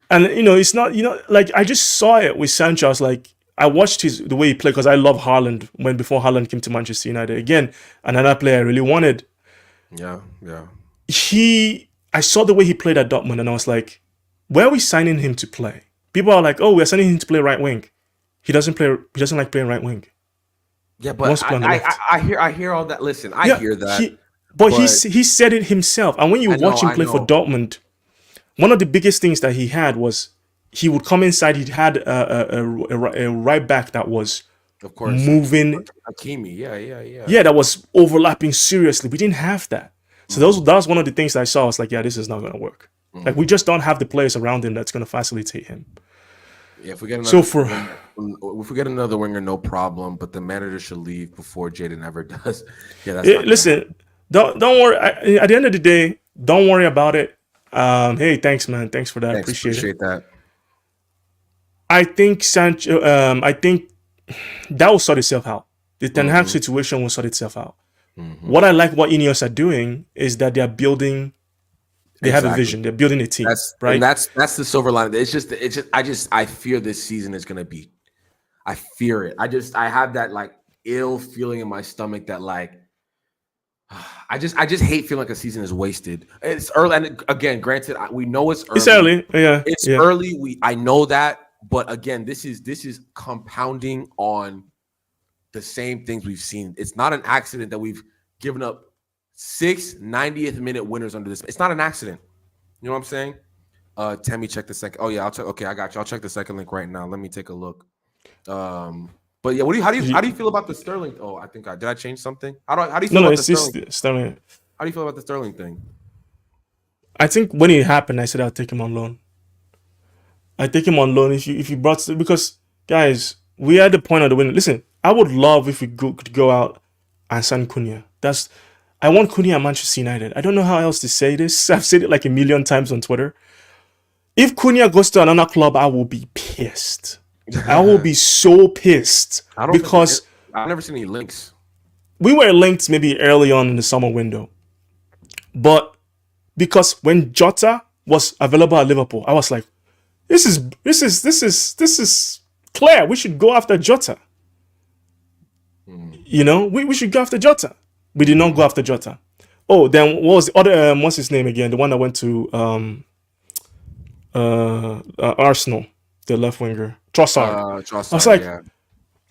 it's not, like I just saw it with Sancho. I was like, I watched the way he played because I love Haaland before Haaland came to Manchester United. Again, another player I really wanted. Yeah. I saw the way he played at Dortmund, and I was like, where are we signing him to play? People are like, oh, we're signing him to play right wing. He doesn't like playing right wing. Yeah, but I hear all that. Listen, I hear that. He said it himself. And when you watch him play for Dortmund, one of the biggest things that he had was he would come inside. He had a right back that was, of course, moving. Hakimi, yeah. Yeah, that was overlapping seriously. We didn't have that. So that was one of the things that I saw. I was like, yeah, this is not going to work. Mm-hmm. Like, we just don't have the players around him that's going to facilitate him. Yeah, if we get another winger, no problem. But the manager should leave before Jaden ever does. Yeah, listen, don't worry. At the end of the day, don't worry about it. Hey, thanks, man. Thanks for that. Appreciate that. I think Sancho. I think that will sort itself out. The Ten Hag situation will sort itself out. Mm-hmm. What I like what Ineos are doing is that they are building. They have a vision. They're building a team. Right. And that's the silver lining. It's just. I fear this season is gonna be. I fear it. I have that like ill feeling in my stomach that like. I just hate feeling like a season is wasted. It's early, and again, granted, we know it's early. It's early, yeah. It's early. I know that, but again, this is compounding on the same things we've seen. It's not an accident that we've given up 6 90th minute winners under this. It's not an accident. You know what I'm saying? Temi, check the second. Oh yeah, I'll check. Okay, I got you. I'll check the second link right now. Let me take a look. But yeah, how do you feel about the Sterling? Oh, I think did I change something? How do you feel about the Sterling? How do you feel about the Sterling thing? I think when it happened, I said I'll take him on loan. I take him on loan if you brought, because guys, we are at the point of the winner. Listen, I would love if we could go out and sign Cunha. I want Cunha at Manchester United. I don't know how else to say this. I've said it like a million times on Twitter. If Cunha goes to another club, I will be pissed. I will be so pissed because I've never seen any links. We were linked maybe early on in the summer window, but because when Jota was available at Liverpool, I was like, this is clear. We should go after Jota. We should go after Jota. We did not go after Jota. Oh, then what was the other? What's his name again? The one that went to Arsenal, the left winger, Trossard. I was like,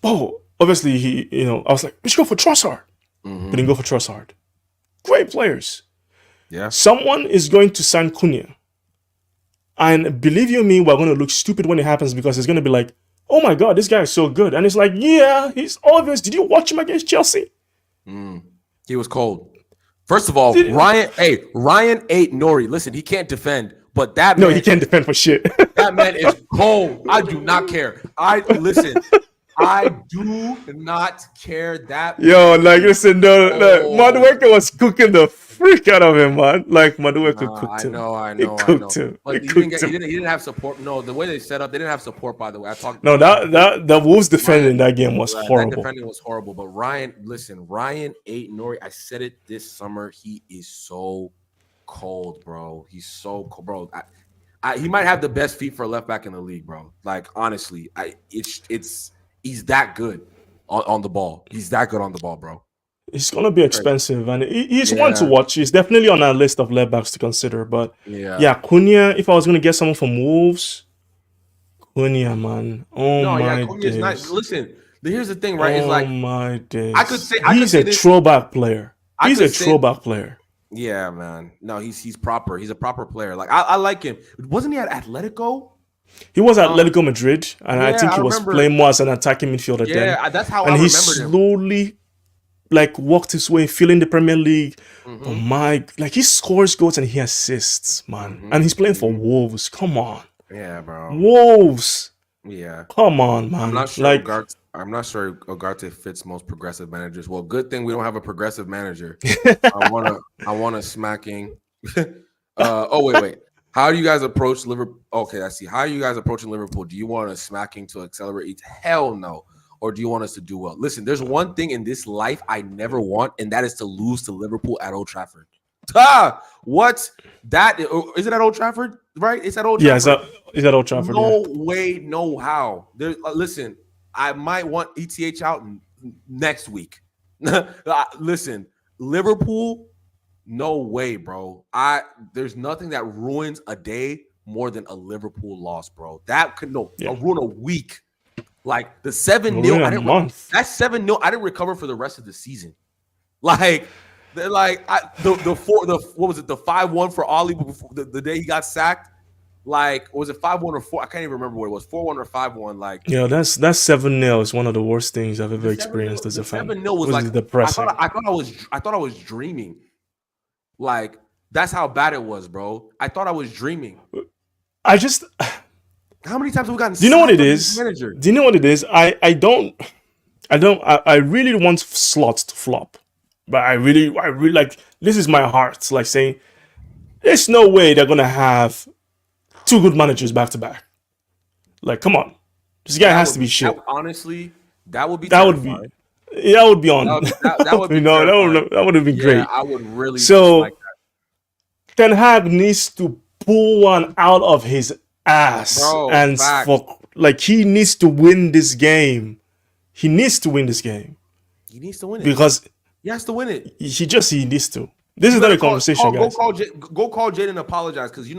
oh, obviously I was like, we should go for Trossard. We didn't go for Trossard. Great players. Yeah. Someone is going to sign Cunha. And believe you me, we're going to look stupid when it happens because it's going to be like, oh my God, this guy is so good. And it's like, yeah, he's obvious. Did you watch him against Chelsea? He was cold. First of all, Ryan ate Nori. Listen, he can't defend, but that man. No, he can't defend for shit. That man is cold. I do not care. I do not care that. Yo, listen, Madueke was cooking the freak out of him, man. Like, Madueke cooked him. I know. He cooked him. But he didn't have support. No, the way they set up, they didn't have support, by the way. The Wolves defending in that game was horrible. That defending was horrible. But Ryan ate Nori. I said it this summer. He is so cold, bro. He's so cold, bro. He might have the best feet for a left back in the league, bro. Like, honestly, he's that good on the ball. He's that good on the ball, bro. It's gonna be expensive, and he's one to watch. He's definitely on our list of left backs to consider. But Cunha. If I was gonna get someone from Wolves, Cunha, man. Cunha's nice. Listen, here's the thing, right? It's like, my days. I could say he's a throwback player. He's a throwback player. Yeah, man. No, he's proper. He's a proper player. Like, I like him. Wasn't he at Atletico? He was at Atletico Madrid, and I Yeah, think I he was remember. playing more as an attacking midfielder then. Yeah, that's how I And he remembered him. slowly like walked his way, filling the Premier League. But Mm-hmm. my, like he scores goals and he assists, man. Mm-hmm. And he's playing for Mm-hmm. Wolves. Come on, Yeah, bro. Wolves. Yeah. Come on, I'm man. not sure Like, Ugarte. I'm not sure Ugarte fits most progressive managers. Well, good thing we don't have a progressive manager. I want a smacking. Wait. How do you guys approach Liverpool? Okay, I see. How are you guys approaching Liverpool? Do you want a smacking to accelerate? Hell no. Or do you want us to do well? Listen, there's one thing in this life I never want, and that is to lose to Liverpool at Old Trafford. What? That is it at Old Trafford? Right? It's at Old yeah, Trafford. is that Old Trafford? Yeah. No way, no how. There, listen, I might want ETH out next week. Listen, Liverpool, no way, bro. There's nothing that ruins a day more than a Liverpool loss, bro. That could ruin a week. Like the 7-0, I didn't. That 7-0, I didn't recover for the rest of the season. Like the what was it? The 5-1 for Ollie before the day he got sacked. Like, was it 5-1 or 4? I can't even remember what it was. 4-1 or 5-1. Like, yeah, that's 7-0 is one of the worst things I've ever experienced as a fan. 7-0 was like depressing. I thought I was dreaming. Like, that's how bad it was, bro. I thought I was dreaming. How many times have we gotten? Do you know what it is? Do you know what it is? I really want Slots to flop, but I really like. This is my heart, like saying, there's no way they're gonna have two good managers back to back. Like, come on, this guy has to be shit. Honestly, that would be that would be on. That would be that would have been great. I would really like that. Ten Hag needs to pull one out of his ass, bro, and he needs to win this game. He needs to win this game. He needs to win it because he has to win it. He needs to. This is not a conversation, guys. Go call Jaden and apologize because he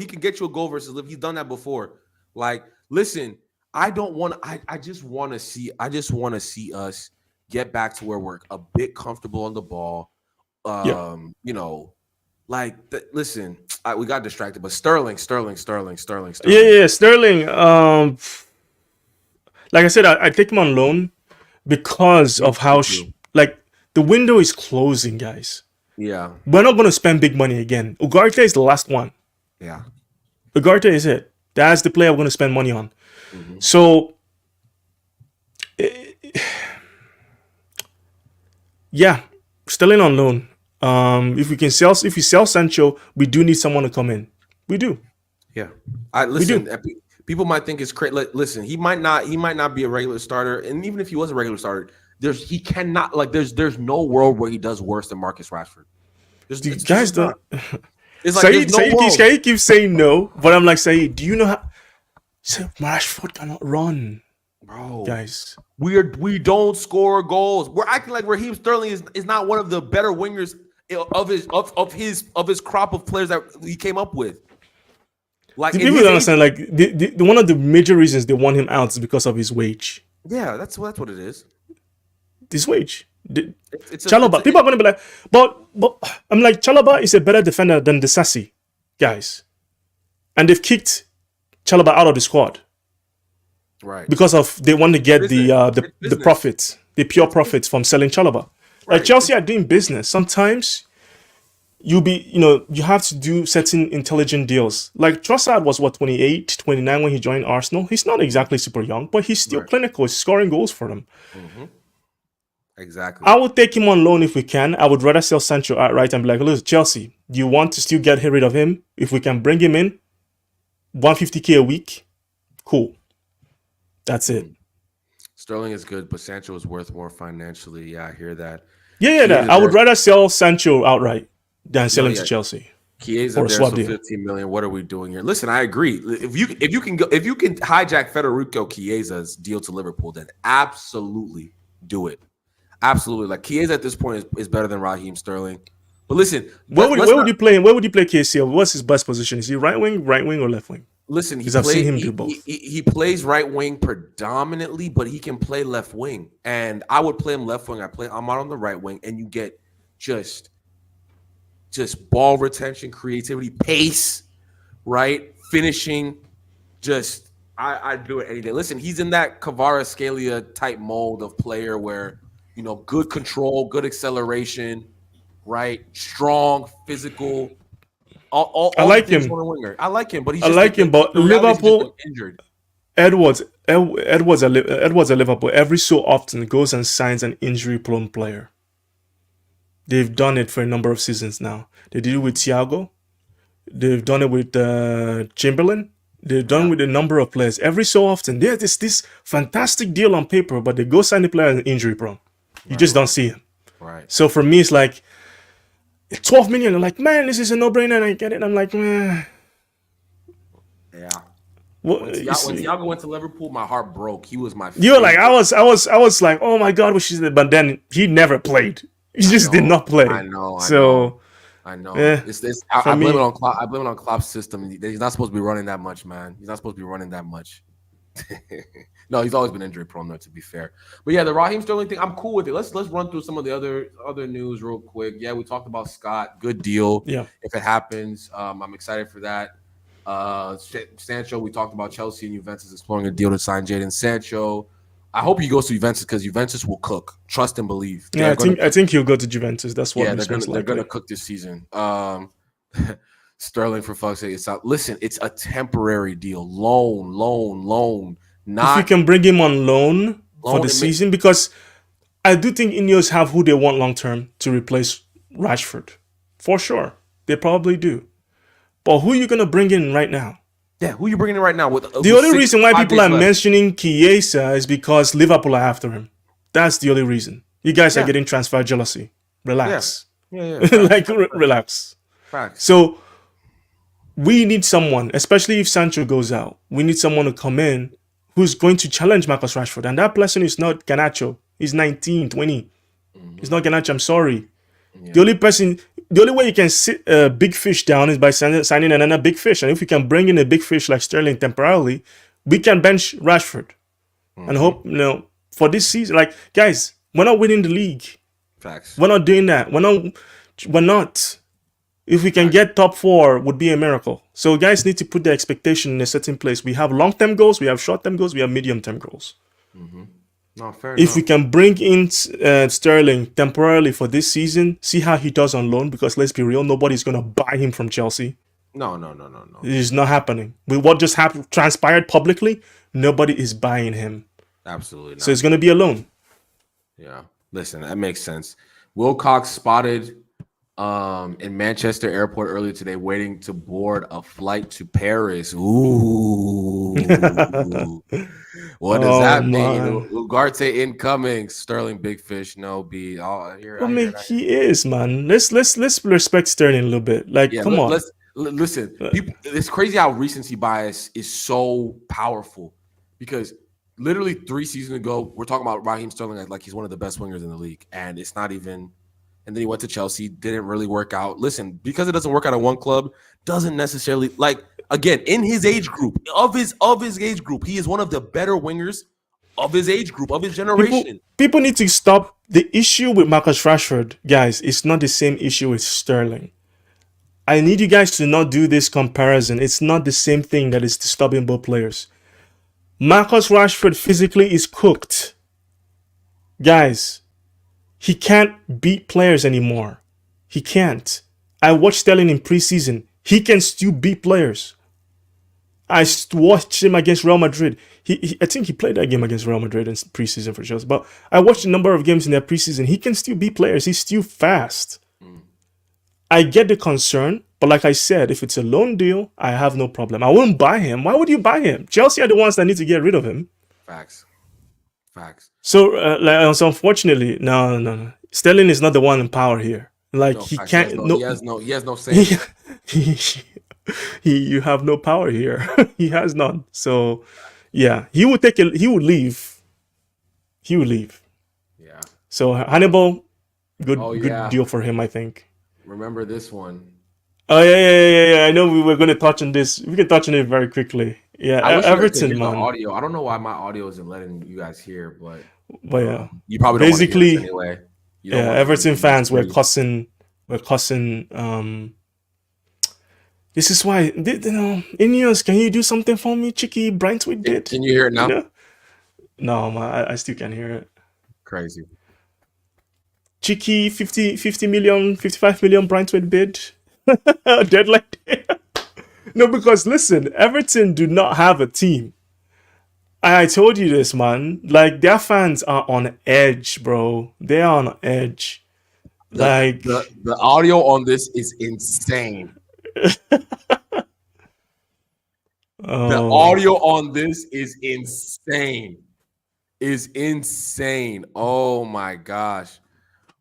can get you a goal versus Liv. He's done that before. Like, listen, I just want to see us get back to where we're a bit comfortable on the ball. Listen, we got distracted, but Sterling. Yeah, Sterling. Like I said, I take him on loan because of how the window is closing, guys. Yeah, we're not going to spend big money again. Ugarte is the last one. Yeah, Ugarte is it. That's the player we're going to spend money on. Mm-hmm. So, yeah, Sterling on loan. If we sell Sancho, we do need someone to come in. We do. Yeah, listen. People might think it's crazy. Listen, he might not be a regular starter, and even if he was a regular starter, there's no world where he does worse than Marcus Rashford. Guys don't. It's like Saeed keeps saying no, but I'm like, Saeed, do you know how? Rashford cannot run, bro. Guys, we don't score goals. We're acting like Raheem Sterling is not one of the better wingers of his crop of players that he came up with. Like, people don't understand. Like, the one of the major reasons they want him out is because of his wage. Yeah, that's what it is. This wage. Chalobah. People are going to be like, but I'm like, Chalobah is a better defender than Disasi, guys, and they've kicked Chalobah out of the squad, right? Because they want to get the profits, the pure profits from selling Chalobah. Right. Like, Chelsea are doing business. Sometimes you have to do certain intelligent deals. Like, Trossard was 28, 29 when he joined Arsenal. He's not exactly super young, but he's still clinical. He's scoring goals for them. Mm-hmm. Exactly. I would take him on loan if we can. I would rather sell Sancho outright and be like, look, Chelsea, do you want to still get rid of him? If we can bring him in, 150K a week, cool. That's it. Sterling is good, but Sancho is worth more financially. Yeah, I hear that. Yeah. I would rather sell Sancho outright than sell him to Chelsea. Chiesa there, so 15 million. What are we doing here? Listen, I agree. If you can hijack Federico Chiesa's deal to Liverpool, then absolutely do it. Absolutely. Like, Chiesa at this point is better than Raheem Sterling. But listen, where would you play him? Where would you play Chiesa? What's his best position? Is he right wing, or left wing? Listen, I've seen him do both. He plays right wing predominantly, but he can play left wing. And I would play him left wing. I'm out on the right wing, and you get just ball retention, creativity, pace, right? Finishing, just I'd do it any day. Listen, he's in that Kvaratskhelia type mold of player where good control, good acceleration, right? Strong, physical, I all the like things him. on a winger. I like him, but he's I just like him, but the reality is he's just been Liverpool, injured. Edwards at Liverpool every so often goes and signs an injury-prone player. They've done it for a number of seasons now. They did it with Thiago. They've done it with Chamberlain. They've done it with a number of players. Every so often, there's this fantastic deal on paper, but they go sign the player and injury prone. You just don't see him. Right. So for me, it's like 12 million. I'm like, man, this is a no-brainer, and I get it. I'm like, man. Yeah. What, When Thiago went to Liverpool, my heart broke. He was my favorite. you were like, I was like, oh my god, what she's. But then he never played. He just did not play. I know. Yeah, I blame it on Klopp. I blame it on Klopp's system. He's not supposed to be running that much, man. He's not supposed to be running that much. No, he's always been injury prone, though, to be fair. But yeah, the Raheem Sterling thing, I'm cool with it. Let's run through some of the other news real quick. Yeah, we talked about Scott. Good deal. Yeah. If it happens, I'm excited for that. Sancho, we talked about Chelsea and Juventus exploring a deal to sign Jadon Sancho. I hope he goes to Juventus because Juventus will cook. Trust and believe. Yeah, I think he'll go to Juventus. That's what they're gonna cook this season. Sterling, for fuck's sake, it's out. Listen, it's a temporary deal. Loan. Not if you can bring him on loan for the season, because I do think Ineos have who they want long term to replace Rashford. For sure. They probably do. But who are you gonna bring in right now? Yeah, who are you bringing in right now? The only reason why people are mentioning Chiesa is because Liverpool are after him. That's the only reason. You guys are getting transfer jealousy. Relax. Yeah. Like, relax. Facts. So, we need someone, especially if Sancho goes out, we need someone to come in who's going to challenge Marcus Rashford. And that person is not Garnacho. He's 19, 20. He's not Garnacho. I'm sorry. Yeah. The only way you can sit a big fish down is by signing another big fish. And if we can bring in a big fish like Sterling temporarily, we can bench Rashford and hope, for this season. Like, guys, we're not winning the league. Facts. We're not doing that. We're not. If we can get top 4, would be a miracle. So guys need to put their expectation in a certain place. We have long-term goals, we have short-term goals, we have medium-term goals. No, fair if enough. we can bring in Sterling temporarily for this season, see how he does on loan, because let's be real, nobody's going to buy him from Chelsea. No. It is not happening. With what just transpired publicly, nobody is buying him. Absolutely not. So it's going to be a loan. Yeah. Listen, that makes sense. Wilcox spotted in Manchester airport earlier today waiting to board a flight to Paris. Ooh. What does that mean? Ugarte incoming. Sterling big fish. No B. He is, man. Let's respect Sterling a little bit. Like, come on. Listen, it's crazy how recency bias is so powerful, because literally 3 seasons ago, we're talking about Raheem Sterling like he's one of the best wingers in the league, and it's not even. And then he went to Chelsea, didn't really work out. Listen, because it doesn't work out at one club, doesn't necessarily, like, again, in his age group, of his age group, he is one of the better wingers of his age group, of his generation. People need to stop. The issue with Marcus Rashford, guys, it's not the same issue with Sterling. I need you guys to not do this comparison. It's not the same thing that is disturbing both players. Marcus Rashford physically is cooked. Guys, he can't beat players anymore. He can't. I watched Sterling in preseason. He can still beat players. I watched him against Real Madrid. I think he played that game against Real Madrid in preseason for Chelsea. But I watched a number of games in that preseason. He can still beat players. He's still fast. I get the concern, but like I said, if it's a loan deal, I have no problem. I wouldn't buy him. Why would you buy him? Chelsea are the ones that need to get rid of him. Facts. So, unfortunately, no. Sterling is not the one in power here. Like, he can't. He has no say. You have no power here. He has none. So, yeah, he would leave. He would leave. Yeah. So Hannibal, good deal for him, I think. Remember this one. Oh yeah. I know we were going to touch on this. We can touch on it very quickly. Yeah, Everton, man. Audio. I don't know why my audio isn't letting you guys hear, but yeah, you probably don't basically want to hear this anyway. Everton fans were cussing This is why, Ineos, can you do something for me? Chicky Brightwood did, Can you hear it you now? know? No, man, I still can't hear it. Crazy. Cheeky 50 million, 55 million Brightwood bid. Deadline day. No, because listen, Everton do not have a team. I told you this, man. Like, their fans are on edge, bro. They are on edge. The Like, the audio on this is insane. The oh, audio on this is insane. Is insane. Oh my gosh.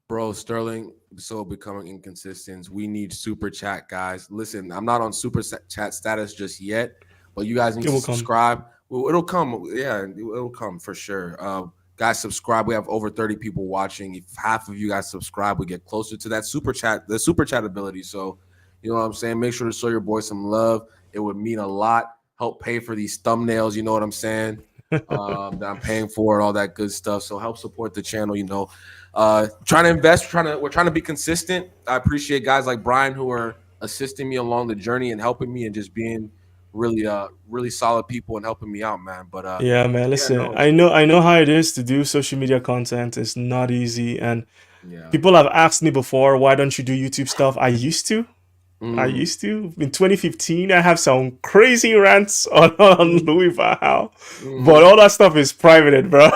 Bro, Sterling so becoming inconsistent. We need super chat, guys. Listen, I'm not on super chat status just yet, but you guys need it to will come. subscribe. Well, it'll come. Yeah, it'll come for sure. Guys, subscribe. We have over 30 people watching. If half of you guys subscribe, we get closer to that super chat, the super chat ability. So, you know what I'm saying? Make sure to show your boy some love. It would mean a lot. Help pay for these thumbnails. You know what I'm saying? That I'm paying for and all that good stuff. So help support the channel. Trying to invest, we're trying to be consistent. I appreciate guys like Brian who are assisting me along the journey and helping me and just being really solid people and helping me out, man. But Yeah, man. yeah, Listen, no, I know how it is to do social media content. It's not easy, and yeah. people have asked me before, why don't you do YouTube stuff? I Mm, used to. In 2015, I have some crazy rants on mm, Louis Van Gaal, but mm, all that stuff is private, bro.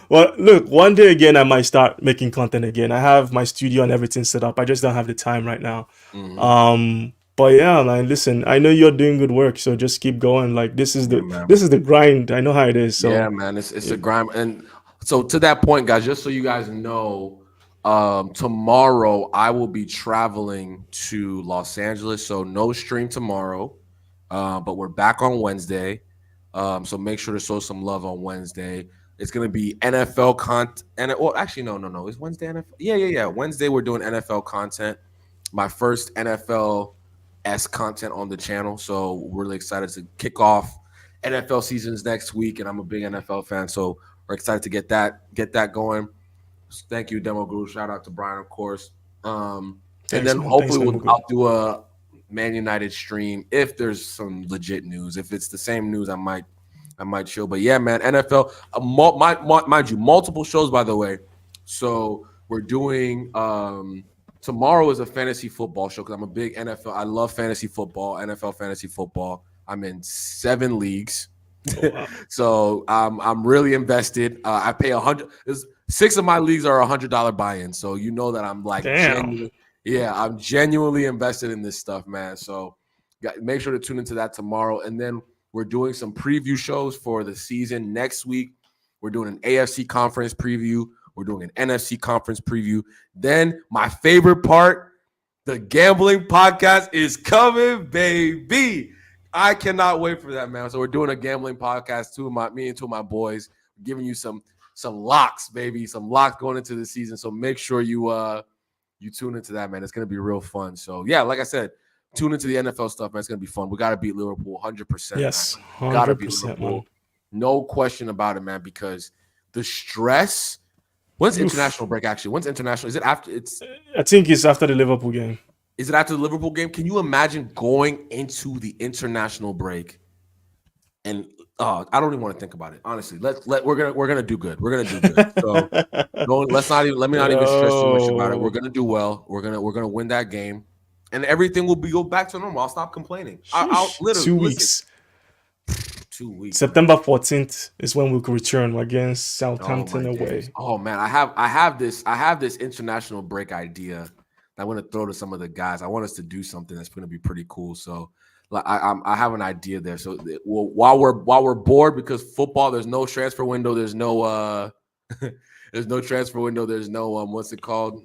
Well, look, one day again, I might start making content again. I have my studio and everything set up. I just don't have the time right now. mm. But yeah, man, listen, I know you're doing good work, so just keep going. Like, this is Yeah, the man. this is the grind. I know how it is. Yeah, So, man, it's a yeah. grind. And so to that point, guys, just so you guys know, tomorrow I will be traveling to Los Angeles, so no stream tomorrow. But we're back on Wednesday. So make sure to show some love on Wednesday. It's gonna be NFL content. And well, actually, no. Is Wednesday NFL? Yeah. Wednesday we're doing NFL content. My first NFL content on the channel. So we're really excited to kick off NFL seasons next week, and I'm a big NFL fan, so we're excited to get that going. Thank you, Demo Guru. Shout out to Brian, of course. And Thanks, then man. Thanks, hopefully Demogo. I'll do a Man United stream if there's some legit news. If it's the same news, I might chill. But yeah, man, NFL. Mind you, multiple shows by the way. So we're doing tomorrow is a fantasy football show because I'm a big NFL. I love fantasy football, NFL fantasy football. I'm in 7 leagues. Oh, wow. So I'm really invested. I pay 100. 6 of my leagues are $100 buy-in. So you know that I'm like Damn. genuine. Yeah, I'm genuinely invested in this stuff, man. So make sure to tune into that tomorrow. And then we're doing some preview shows for the season next week. We're doing an AFC conference preview. We're doing an NFC conference preview. Then my favorite part, the gambling podcast is coming, baby. I cannot wait for that, man. So we're doing a gambling podcast, me and two of my boys, giving you some locks, baby, some locks going into the season. So make sure you tune into that, man. It's gonna be real fun. So yeah, like I said, tune into the NFL stuff, man. It's gonna be fun. We gotta beat Liverpool 100%, man. Yes, Gotta beat 100%, man. Liverpool. No question about it, man, because the stress. When's Oof. international break actually? When's international? Is it after I think it's after the Liverpool game. is it after the Liverpool game? Can you imagine going into the international break and I don't even want to think about it. Honestly, we're gonna do good. We're gonna do good. So don't let me not even stress too much about it. We're Yo, gonna do well. We're gonna win that game, and everything will go back to normal. I'll stop complaining. I'll sheesh. literally Two listen. weeks. 2 weeks, man. September 14th is when we could return against Oh Southampton my days. away. Oh man, I have this international break idea that I want to throw to some of the guys. I want us to do something that's going to be pretty cool. So like I have an idea there. So well, while we're bored because football, there's no transfer window, there's no there's no transfer window, there's no what's it called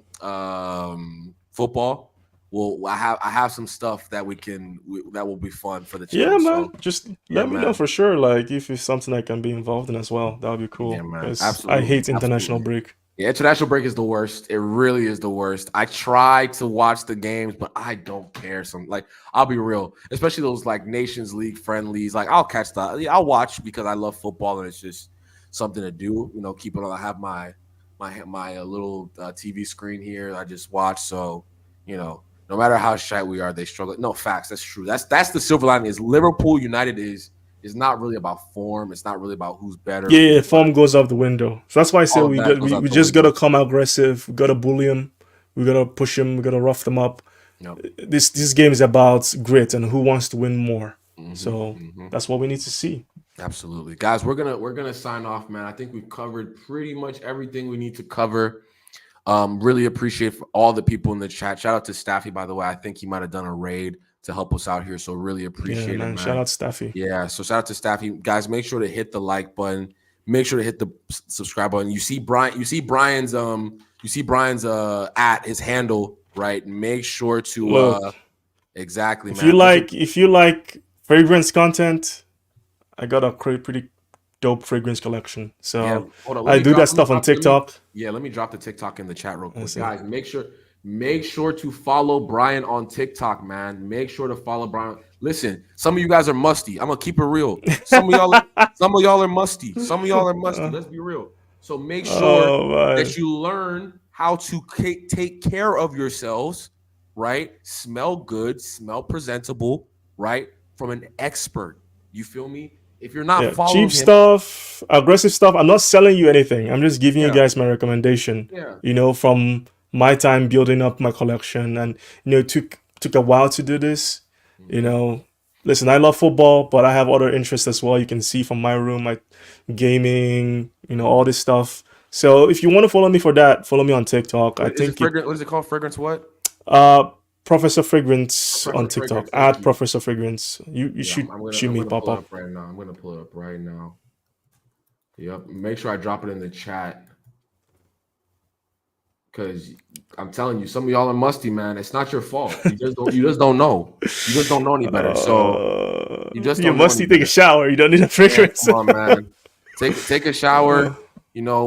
football. Well, I have some stuff that that will be fun for the Yeah, channel. man. So Just yeah, let me know man. for sure. Like, if it's something I can be involved in as well, that would be Yeah, cool. man. Because I Absolutely, hate international absolutely. break. Yeah, international break is the worst. It really is the worst. I try to watch the games, but I don't care. I'll be real, especially those like Nations League friendlies. Like I'll catch that. Yeah, I'll watch because I love football and it's just something to do. Keep it on. I have my little TV screen here. I just watch. So you know, No matter how shy we are, they struggle. No, facts. That's true. That's the silver lining. Is Liverpool United is not really about form. It's not really about who's better, Yeah, who's form goes out the window. So that's why I say all of that goes we out the just gotta window. come aggressive. We gotta bully them. We gotta push them. We gotta rough them up. Yep. This game is about grit and who wants to win more. Hmm. So Hmm. that's what we need to see. Absolutely, guys. We're gonna sign off, man. I think we've covered pretty much everything we need to cover. Really appreciate for all the people in the chat. Shout out to Staffy, by the way. I think he might have done a raid to help us out here. So really Yeah, appreciate it, man. Shout man. out Staffy. Yeah. So shout out to Staffy. Guys, make sure to hit the like button. Make sure to hit the subscribe button. You see Brian's at his handle, right? Make sure to Look, exactly, man. if you like fragrance content, I got a pretty dope fragrance collection. Yeah, So hold on. I do that stuff on TikTok. Let me drop the TikTok in the chat real quick. That's Guys, make sure to follow Brian on TikTok, man. Make sure to follow Brian. Listen, some of you guys are musty. I'm gonna keep it real. Some of y'all are musty. Some of y'all are musty. Let's be real. So make sure Oh man. that you learn how to take care of yourselves, right? Smell good, smell presentable, right? From an expert. You feel me? If you're not Yeah, following cheap him, stuff, aggressive stuff. I'm not selling you anything. I'm just giving you yeah, guys my recommendation. yeah. From my time building up my collection, and it took a while to do this. You Mhm. know, listen, I love football, but I have other interests as well. You can see from my room, like gaming, all this stuff. So if you want to follow me for that, follow me on TikTok. I What is it? think it Fragrant? What is it called? Fragrance? What? uh Professor Fragrance on Professor TikTok. Fragrance. Thank At you. Professor Fragrance. You Yeah, should see I'm me gonna pop pull it up. up right now. I'm gonna pull it up right now. Yep. Make sure I drop it in the chat because I'm telling you, some of y'all are musty, man. It's not your fault. You just don't know. You just don't know any better. So you just You don't know must any take a better. shower. You don't need a Yeah, fragrance. come on, man. Take a Uh, shower.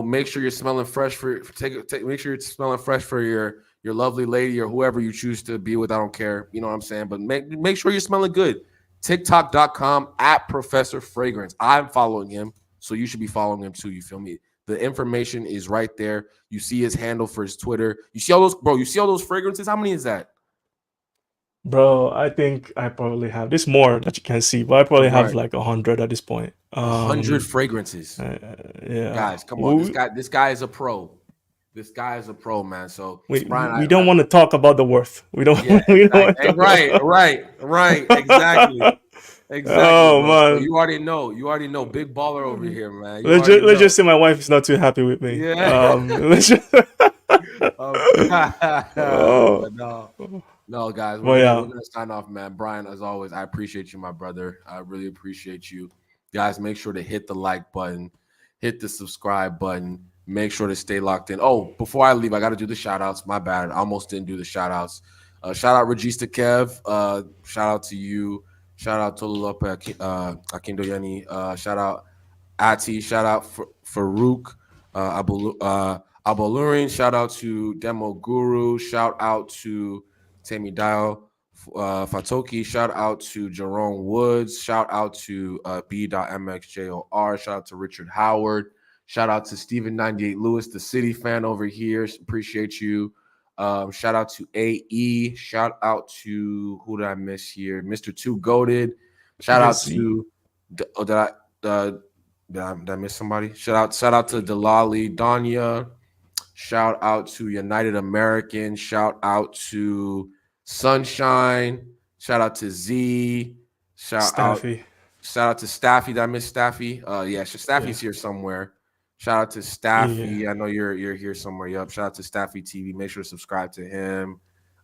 Make sure you're smelling fresh make sure you're smelling fresh for your lovely lady or whoever you choose to be with. I don't care. You know what I'm saying? But make sure you're smelling good. TikTok.com at Professor Fragrance. I'm following him, so you should be following him too. You feel me? The information is right there. You see his handle for his Twitter. You see all those, bro. You see all those fragrances? How many is that? Bro, I think I probably have this more that you can see, but I probably have Right, like 100 at this point. 100 fragrances. Uh, yeah. Guys, come on. This guy is a pro. This guy is a pro, man. So Brian, We don't want to talk about the worth. We don't yeah, we don't exactly. want to talk Right. Exactly. about. Exactly, Oh bro. So man. you already know. You already know. Big baller over here, man. You already Let's know. just say my wife is not too happy with me. Yeah. Let's just Oh. But no, guys, Well, we're yeah. gonna sign off, man. Brian, as always, I appreciate you, my brother. I really appreciate you. Guys, make sure to hit the like button, hit the subscribe button. Make sure to stay locked in. Oh, before I leave, I got to do the shout outs. My bad. I almost didn't do the shout outs. Shout out Regista Kev. Shout out to you. Shout out Tolulope Akindoyeni. Shout out Ati. Shout out Farouk Abolurin. Shout out to Demo Guru. Shout out to Temi Dial. Fatoki. Shout out to Jerome Woods. Shout out to B.MXJOR. Shout out to Richard Howard. Shout out to Steven98 Lewis, the City fan over here. Appreciate you. Shout out to AE. Shout out to who did I miss here? Mr. Two Goated. Shout out Busy. to did I miss somebody? Shout out to Delali Danya. Shout out to United American. Shout out to Sunshine. Shout out to Z. Staffy. Shout out to Staffy. Did I miss Staffy? Yeah, Staffy's Yeah. here somewhere. Shout out to Staffy. Yeah. I know you're here somewhere. Yup. Shout out to Staffy TV. Make sure to subscribe to him.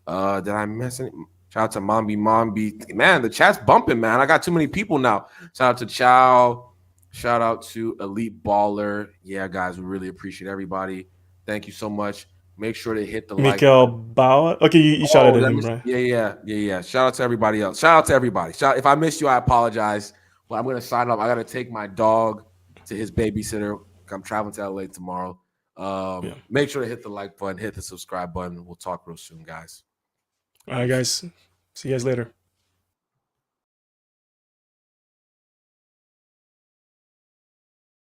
Did I miss any? Shout out to Mombi. Man, the chat's bumping, man. I got too many people now. Shout out to Chow. Shout out to Elite Baller. Yeah, guys, we really appreciate everybody. Thank you so much. Make sure to hit the like. Mikael Bauer. Okay, you shouted at him, right? Yeah. Shout out to everybody else. Shout out to everybody. If I missed you, I apologize. But I'm gonna sign up. I gotta take my dog to his babysitter. I'm traveling to LA tomorrow. Yeah. Make sure to hit the like button, hit the subscribe button. We'll talk real soon, guys. All right, guys. See you guys later.